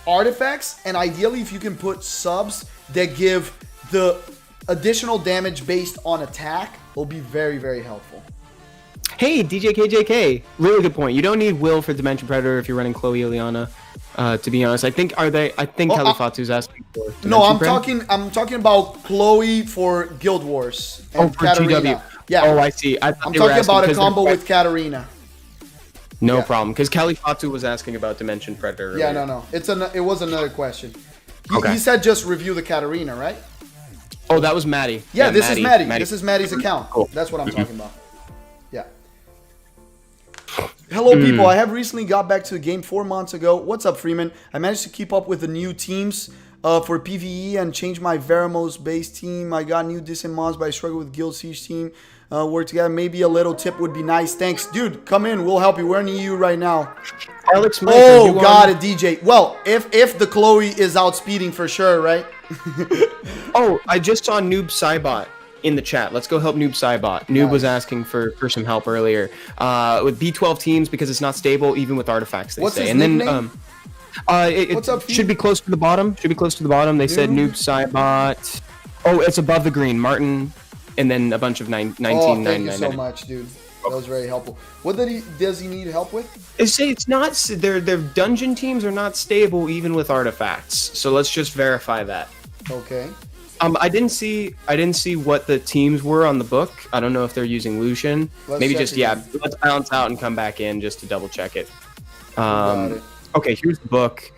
artifacts, and ideally if you can put subs that give the additional damage based on attack, will be very, very helpful. Hey, DJKJK, really good point. You don't need Will for Dimension Predator if you're running Chloe Ileana. To be honest, I think Kalifatu's asking for. No, I'm talking about Chloe for Guild Wars and for Katarina. GW. Yeah. Oh, I see. I'm talking about a combo with Katarina. No problem, because Kalifatu was asking about Dimension Predator earlier. Yeah, no. It was another question. Okay. He said just review the Katarina, right? Oh, that was Maddie. Yeah, this is Maddie. This is Maddie's account. Cool. That's what I'm talking about. Yeah. Hello, people. I have recently got back to the game 4 months ago. What's up, Freeman? I managed to keep up with the new teams for PvE and change my Veramos base team. I got new decent mods, but I struggle with Guild Siege team. Work together. Maybe a little tip would be nice. Thanks. Dude, come in. We'll help you. We're in EU right now. Alex Smith, got it, DJ. Well, if the Chloe is outspeeding for sure, right? Oh, I just saw Noob Cybot in the chat. Let's go help Noob Cybot. Noob was asking for some help earlier with B12 teams because it's not stable even with artifacts. They say. And then What's up, should be close to the bottom. They said Noob Cybot. Oh, it's above the green. Martin, and then a bunch of 19. Thank you so much, dude. That was very helpful. What does he need help with? It's not. Their dungeon teams are not stable even with artifacts. So let's just verify that. Okay. I didn't see what the teams were on the book. I don't know if they're using Lucian. Maybe just let's bounce out and come back in just to double check it. Got it. Okay, here's the book.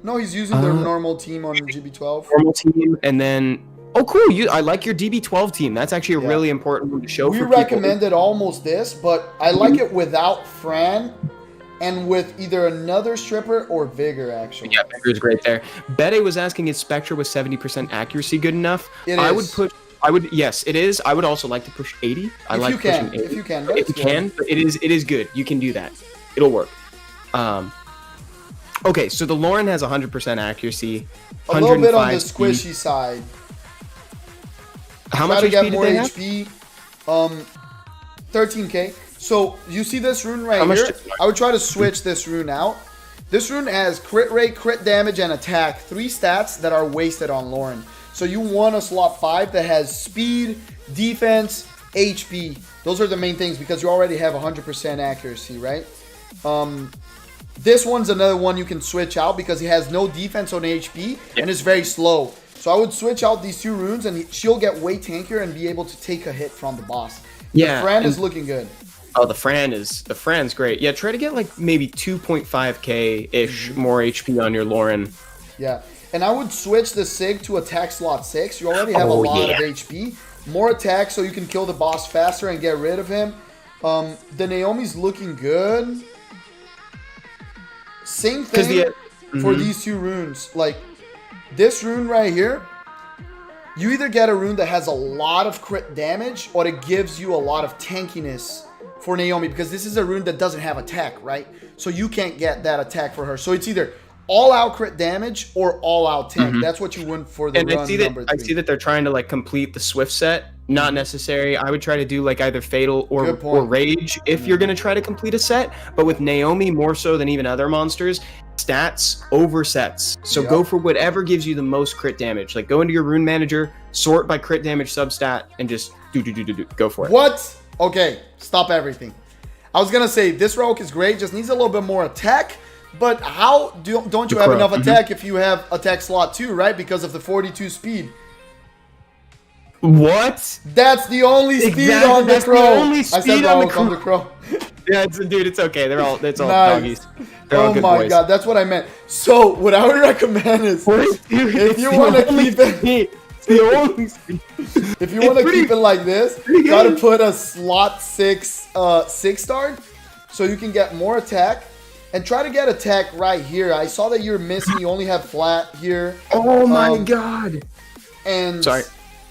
No, he's using their normal team on GB12. Normal team, and then cool. I like your DB12 team. That's actually a really important one to show. We for people. recommended almost this, but I like it without Fran. And with either another stripper or Vigor, actually. Yeah, Vigor's great there. Bede was asking if Spectre with 70% accuracy good enough. Yes, it is. I would also like to push 80. If you can. If you can, but it is good. You can do that. It'll work. Okay, so the Lauren has 100% accuracy. A little bit on the squishy side. How much HP do they have? 13k. So you see this rune right here? I would try to switch this rune out. This rune has crit rate, crit damage, and attack. 3 stats that are wasted on Lauren. So you want a slot 5 that has speed, defense, HP. Those are the main things because you already have 100% accuracy, right? This one's another one you can switch out because he has no defense on HP and is very slow. So I would switch out these 2 runes and she'll get way tankier and be able to take a hit from the boss. Yeah, the Fran is looking good. Oh, the Fran's great. Yeah, try to get like maybe 2.5k ish more HP on your Lauren. Yeah, And I would switch the Sig to attack slot 6. You already have a lot of HP. More attack so you can kill the boss faster and get rid of him. The Naomi's looking good. Same thing for these two runes. Like, this rune right here, you either get a rune that has a lot of crit damage or it gives you a lot of tankiness for Naomi, because this is a rune that doesn't have attack, right? So you can't get that attack for her. So it's either all-out crit damage or all-out tank. That's what you want for the run number 3. I see that they're trying to like complete the Swift set. Not necessary. I would try to do like either Fatal or Rage if you're going to try to complete a set. But with Naomi, more so than even other monsters, stats over sets. So go for whatever gives you the most crit damage. Like go into your rune manager, sort by crit damage substat, and just do. Go for it. What? Okay, stop everything. I was going to say this Rogue is great, just needs a little bit more attack. But how don't you have enough attack if you have attack slot 2, right? Because of the 42 speed. What? That's the only speed on the Crow. The only speed I said on the Crow. Yeah, dude, it's okay. It's all Nice. doggies. They're all Oh good my boys. god, that's what I meant. So what I would recommend is if you want to keep it, it's the only speed. if you want to keep it like this, you gotta put a slot 6 6-star so you can get more attack. And try to get attack right here. I saw that you're missing. You only have flat here. Oh my god. And sorry.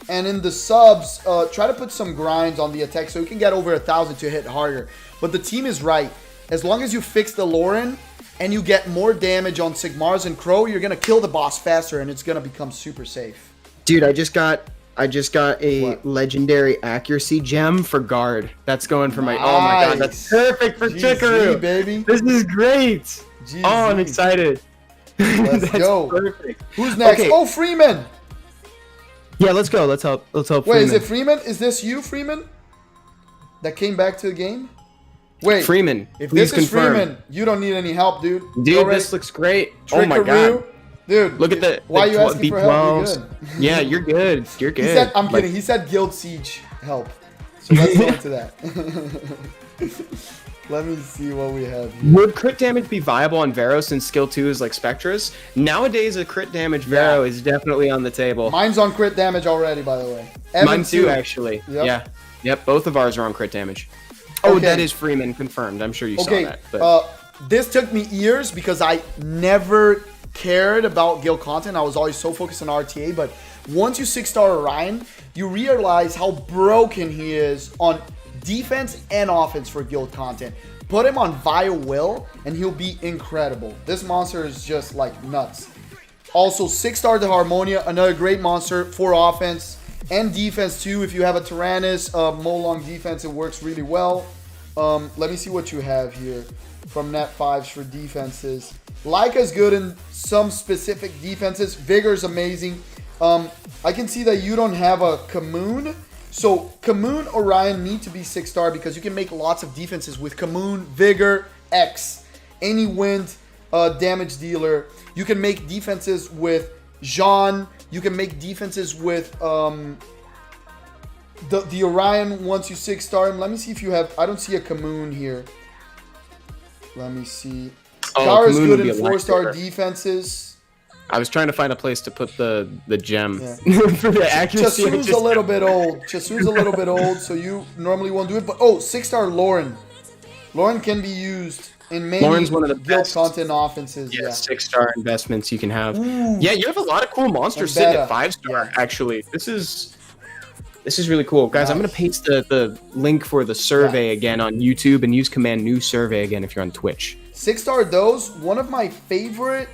And in the subs, try to put some grinds on the attack so you can get over 1,000 to hit harder. But the team is right. As long as you fix the Lauren and you get more damage on Sigmars and Crow, you're gonna kill the boss faster and it's gonna become super safe. Dude, I just got a legendary accuracy gem for guard. That's going for my. Oh my god, that's perfect for Chikaru, baby. This is great. GZ. Oh, I'm excited. Let's go. Perfect. Who's next? Okay. Oh, Freeman. Yeah, let's go. Let's help. Wait, Freeman. is it Freeman? Is this you, Freeman? That came back to the game? Wait, Freeman. If Please this is confirm. Freeman, you don't need any help, dude. Dude, this looks great. Oh my god. Dude, look at the. Why are you asking for help? You're good. Yeah, you're good. You're good. He said, I'm kidding. He said Guild Siege help. So let's go into that. Let me see what we have here. Would crit damage be viable on Vero since skill 2 is like Spectra's? Nowadays, a crit damage Vero is definitely on the table. Mine's on crit damage already, by the way. Mine too, actually. Yep. Yeah. Yep, both of ours are on crit damage. Oh, that is Freeman confirmed. I'm sure you saw that. But. This took me years because I never cared about guild content. I was always so focused on RTA, but once you 6-star Orion, you realize how broken he is on defense and offense for guild content. Put him on Vile Will and he'll be incredible. This monster is just like nuts. Also 6-star the Harmonia, another great monster for offense and defense too. If you have a Tyrannus, Molong defense, it works really well. Let me see what you have here from Net 5s for defenses. Leica's good in some specific defenses. Vigor's amazing. I can see that you don't have a Kamoon. So Kamoon, Orion need to be 6-star because you can make lots of defenses with Kamoon, Vigor, X. Any wind damage dealer. You can make defenses with Jean. You can make defenses with the Orion once you 6-star him. Let me see if you have... I don't see a Kamoon here. Let me see. Kara's good in 4-star defenses. I was trying to find a place to put the gem for the accuracy. Chasu's a little bit old. Chasu's a little bit old, so you normally won't do it. But 6-star Lauren. Lauren can be used in many one of the guild best. content offenses. Yeah, 6-star investments you can have. Ooh. Yeah, you have a lot of cool monsters sitting at 5-star. Actually, this is really cool, guys. I'm gonna paste the link for the survey again on YouTube and use command new survey again if you're on Twitch. 6-star those, one of my favorite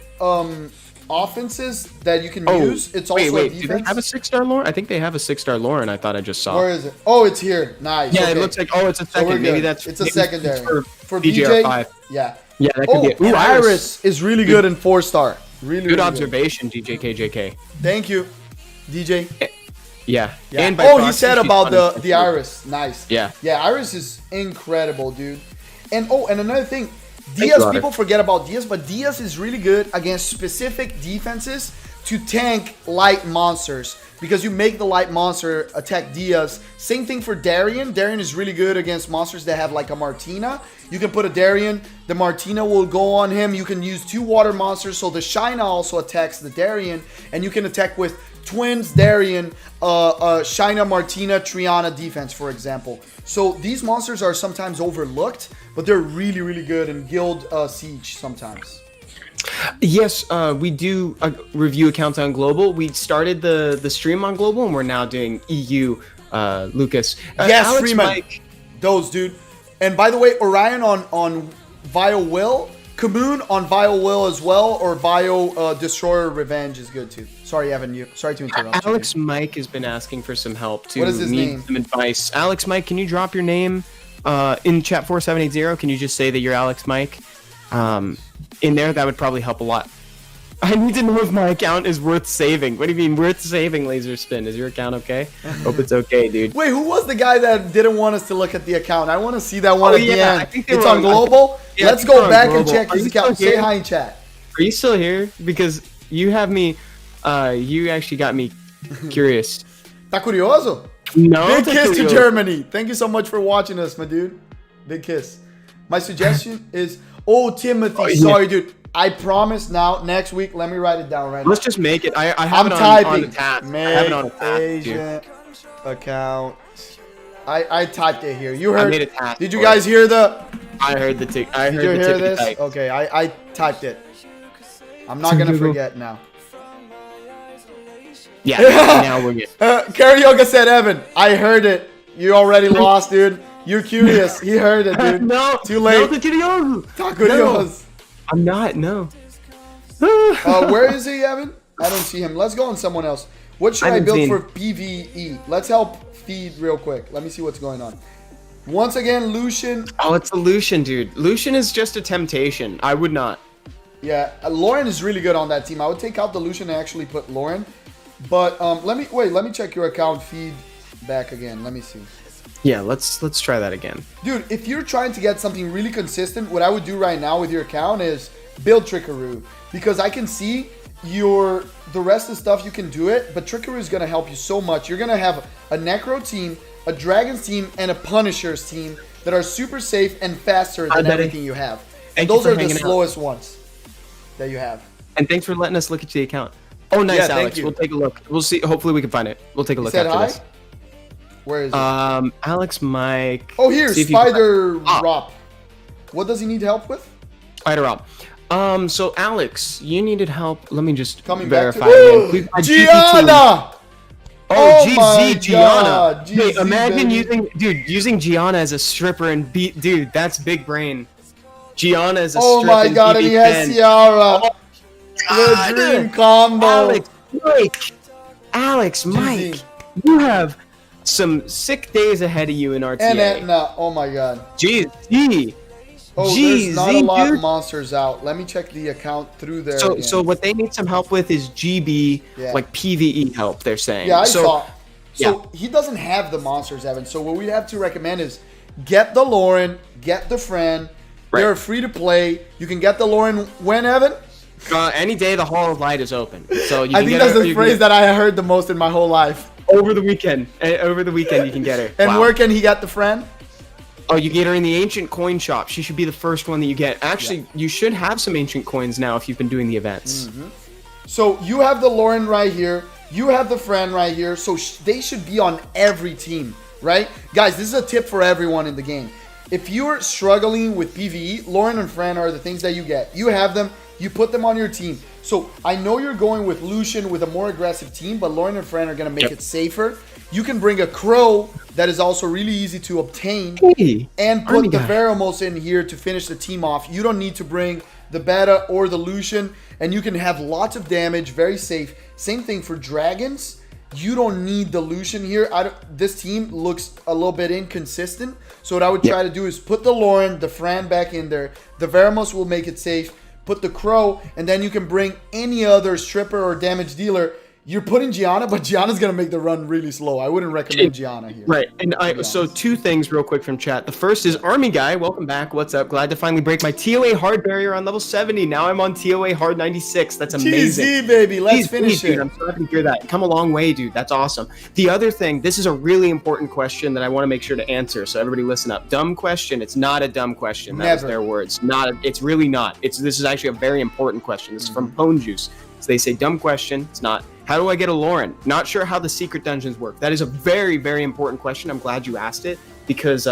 offenses that you can use. It's also wait, defense. do they have a 6-star Lauren? I think they have a 6-star Lauren. I thought I just saw. Where is it? Oh, it's here. Nice. Yeah, okay. it looks like it's a second. So maybe that's it's a secondary for BJ. BJR5. Yeah. Yeah, that could be it. Ooh, Iris is really good in 4-star. Really good observation, DJKJK. Thank you, DJ. Yeah. Yeah. And He said about the Iris. Nice. Yeah. Yeah, Iris is incredible, dude. And another thing, Diaz, people forget about Diaz, but Diaz is really good against specific defenses to tank light monsters because you make the light monster attack Diaz. Same thing for Darien. Darien is really good against monsters that have like a Martina. You can put a Darien, the Martina will go on him. You can use 2 water monsters, so the Shina also attacks the Darien, and you can attack with twins Darien, Shina, Martina, Triana defense, for example. So these monsters are sometimes overlooked, but they're really, really good in Guild Siege sometimes. Yes, we do review accounts on Global. We started the stream on Global, and we're now doing EU, Lucas. Yes, Alex, Freeman. Mike. Those, dude. And by the way, Orion on Vile Will, Kamoon on Vile Will as well, or Bio Destroyer Revenge is good too. Sorry, Evan. Sorry to interrupt. Alex Mike has been asking for some help to What is his need name? some advice. Alex Mike, can you drop your name in chat 4780? Can you just say that you're Alex Mike? In there, that would probably help a lot. I need to know if my account is worth saving. What do you mean worth saving, Laser Spin? Is your account okay? Hope it's okay, dude. Wait, who was the guy that didn't want us to look at the account? I want to see that one Oh, at the yeah, I end. think they It's were on on- Global. Yeah, Let's I think go they're back on and Global. check Are his you still account. Say here? hi in chat. Are you still here? Because you have me, you actually got me curious. Tá curioso? No, Big that's kiss to real. Germany. Thank you so much for watching us, my dude. Big kiss. My suggestion is, Timothy, Oh, yeah. sorry, dude. I promise now, next week, let me write it down right now. Let's just make it. I have I'm it on typing. the tab. I have Make it on a tab, dude. agent account. I typed it here. You I heard? made a task Did you for guys hear the? I heard the tick. I Did heard you the hear tickety this? type. Okay, I typed it. I'm not gonna forget now. Yeah, now we're good. Karaoke said, Evan, I heard it. You already lost, dude. You're curious. He heard it, dude. No, Too late. No, the video. Tá curioso. I'm not. No. Where is he, Evan? I don't see him. Let's go on someone else. What should I haven't build seen. for PvE? Let's help feed real quick. Let me see what's going on. Once again, Lucian. Oh, it's a Lucian, dude. Lucian is just a temptation. I would not. Yeah, Lauren is really good on that team. I would take out the Lucian and actually put Lauren. But let me check your account feed back again. Let me see. Yeah, let's try that again. Dude, if you're trying to get something really consistent, what I would do right now with your account is build Trickaroo. Because I can see the rest of the stuff you can do it, but Trickaroo is going to help you so much. You're going to have a Necro team, a Dragons team, and a Punishers team that are super safe and faster than everything you have. And Thank you those for are the hanging out. slowest ones that you have. And thanks for letting us look at the account. Oh, nice, Yeah, thank Alex. you. We'll take a look. We'll see. Hopefully, we can find it. We'll take a look Said after hi? this. Where is it? Alex, Mike. Oh, here, see if you can- Spider Ah. Rop. What does he need help with? Spider Rob. So Alex, you needed help. Let me just Coming back to verify again. Please- Gianna! Oh, Oh GZ, my Gianna. God, Wait, GZ, imagine baby. using Gianna as a stripper and beat. Dude, that's big brain. Gianna as a Oh strip my in god, and he has PV10. Ciara. Oh, The dream combo. Alex, Mike, GZ. you have some sick days ahead of you in RTA. And Etna. Oh my god. GZ. Oh, GZ, there's not a lot dude. of monsters out. Let me check the account through there. So, again. so what they need some help with is GB, Yeah. like PVE help. They're saying. Yeah, I so, saw. So he doesn't have the monsters, Evan. So what we have to recommend is get the Lauren, get the friend. Right. They're free to play. You can get the Lauren when, Evan? Any day the Hall of Light is open. So you I can think get that's her, the you can phrase get- that I heard the most in my whole life. over the weekend. Over the weekend you can get her. And Wow. where can he get the friend? Oh, you get her in the ancient coin shop. She should be the first one that you get. Actually, you should have some ancient coins now if you've been doing the events. So you have the Lauren right here. You have the friend right here. So they should be on every team, right? Guys, this is a tip for everyone in the game. If you're struggling with PvE, Lauren and Fran are the things that you get. You have them. You put them on your team. So I know you're going with Lucian with a more aggressive team, but Lauren and Fran are going to make it safer. You can bring a Crow that is also really easy to obtain. Hey, And Army put the guy. Veramos in here to finish the team off. You don't need to bring the Beta or the Lucian, and you can have lots of damage, very safe. Same thing for Dragons. You don't need the Lucian here. This team looks a little bit inconsistent. So what I would try to do is put the Lauren, the Fran back in there. The Veramos will make it safe. Put the Crow, and then you can bring any other stripper or damage dealer. you're putting Gianna, but Gianna's gonna make the run really slow. I wouldn't recommend Gianna here. Right, and so 2 things real quick from chat. The first is Army Guy, welcome back. What's up? Glad to finally break my TOA hard barrier on level 70. Now I'm on TOA hard 96. That's amazing. TZ, baby, let's finish it. Dude, I'm so happy to hear that. Come a long way, dude. That's awesome. The other thing, this is a really important question that I want to make sure to answer. So everybody, listen up. Dumb question. It's not a dumb question. That was their words. It's really not. This is actually a very important question. This is from Pone Juice. So they say dumb question. It's not. How do I get a Lauren? Not sure how the secret dungeons work. That is a very, very important question. I'm glad you asked it because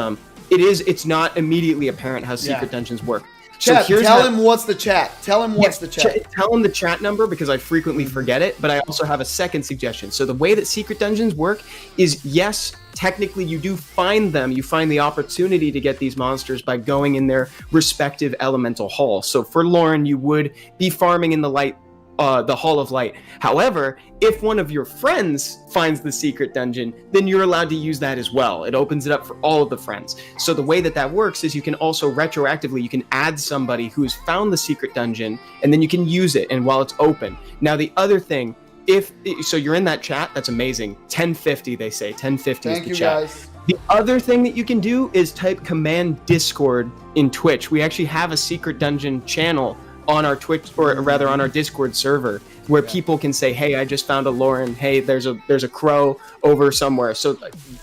it's not immediately apparent how secret dungeons work. Chat, so tell him what's the chat. Tell him what's the chat. Tell him the chat number because I frequently forget it, but I also have a second suggestion. So the way that secret dungeons work is, yes, technically you do find them. You find the opportunity to get these monsters by going in their respective elemental hall. So for Lauren, you would be farming in the Hall of Light. However, if one of your friends finds the secret dungeon, then you're allowed to use that as well. It opens it up for all of the friends. So the way that works is you can also retroactively, you can add somebody who has found the secret dungeon, and then you can use it, and while it's open. Now the other thing, so you're in that chat, that's amazing. 1050, they say. 1050 is the chat. Guys. The other thing that you can do is type command Discord in Twitch. We actually have a secret dungeon channel on our Twitch, or rather on our Discord server, where people can say, hey, I just found a Lauren. Hey, there's a crow over somewhere. So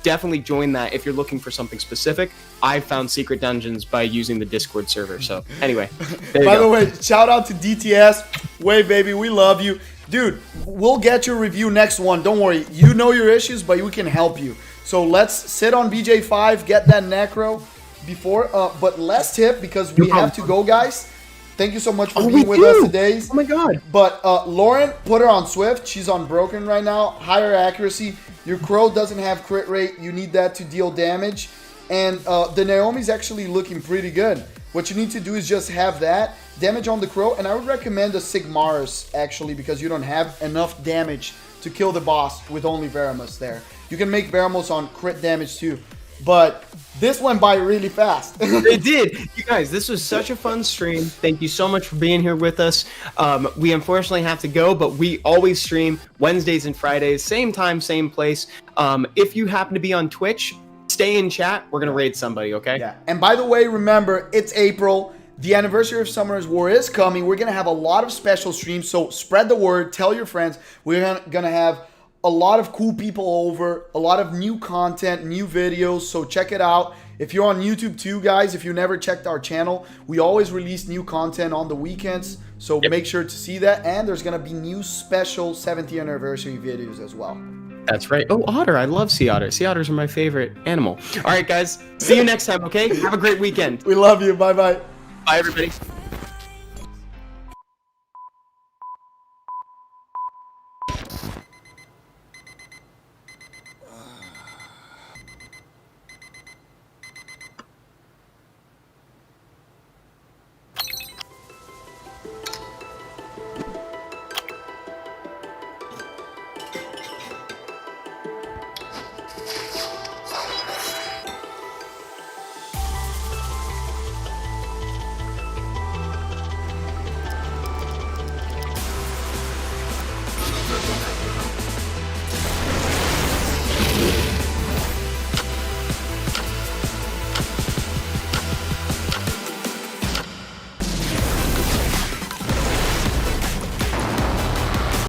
definitely join that if you're looking for something specific. I found secret dungeons by using the Discord server. So anyway, there you By go. the way, shout out to DTS. Way, baby, we love you. Dude, we'll get your review next one. Don't worry. You know your issues, but we can help you. So let's sit on BJ5, get that necro before. But last tip, because we have to go, guys. Thank you so much for being with us today. Oh my god. But Lauren, put her on Swift. She's on Broken right now. Higher accuracy. Your Crow doesn't have crit rate. You need that to deal damage. And the Naomi's actually looking pretty good. What you need to do is just have that damage on the Crow. And I would recommend a Sigmarus, actually, because you don't have enough damage to kill the boss with only Veramus there. You can make Veramus on crit damage too. But this went by really fast. It did. You guys, this was such a fun stream. Thank you so much for being here with us. We unfortunately have to go, but we always stream Wednesdays and Fridays, same time, same place. If you happen to be on Twitch, stay in chat. We're going to raid somebody, okay? Yeah. And by the way, remember, it's April. The anniversary of Summoner's War is coming. We're going to have a lot of special streams, so spread the word. Tell your friends. We're going to have a lot of cool people over, a lot of new content, new videos, so check it out. If you're on YouTube too, guys, if you never checked our channel, we always release new content on the weekends, so make sure to see that. And there's going to be new special 70th anniversary videos as well. That's right. Oh, otter. I love sea otters. Sea otters are my favorite animal. All right, guys. See you next time, okay? Have a great weekend. We love you. Bye-bye. Bye, everybody.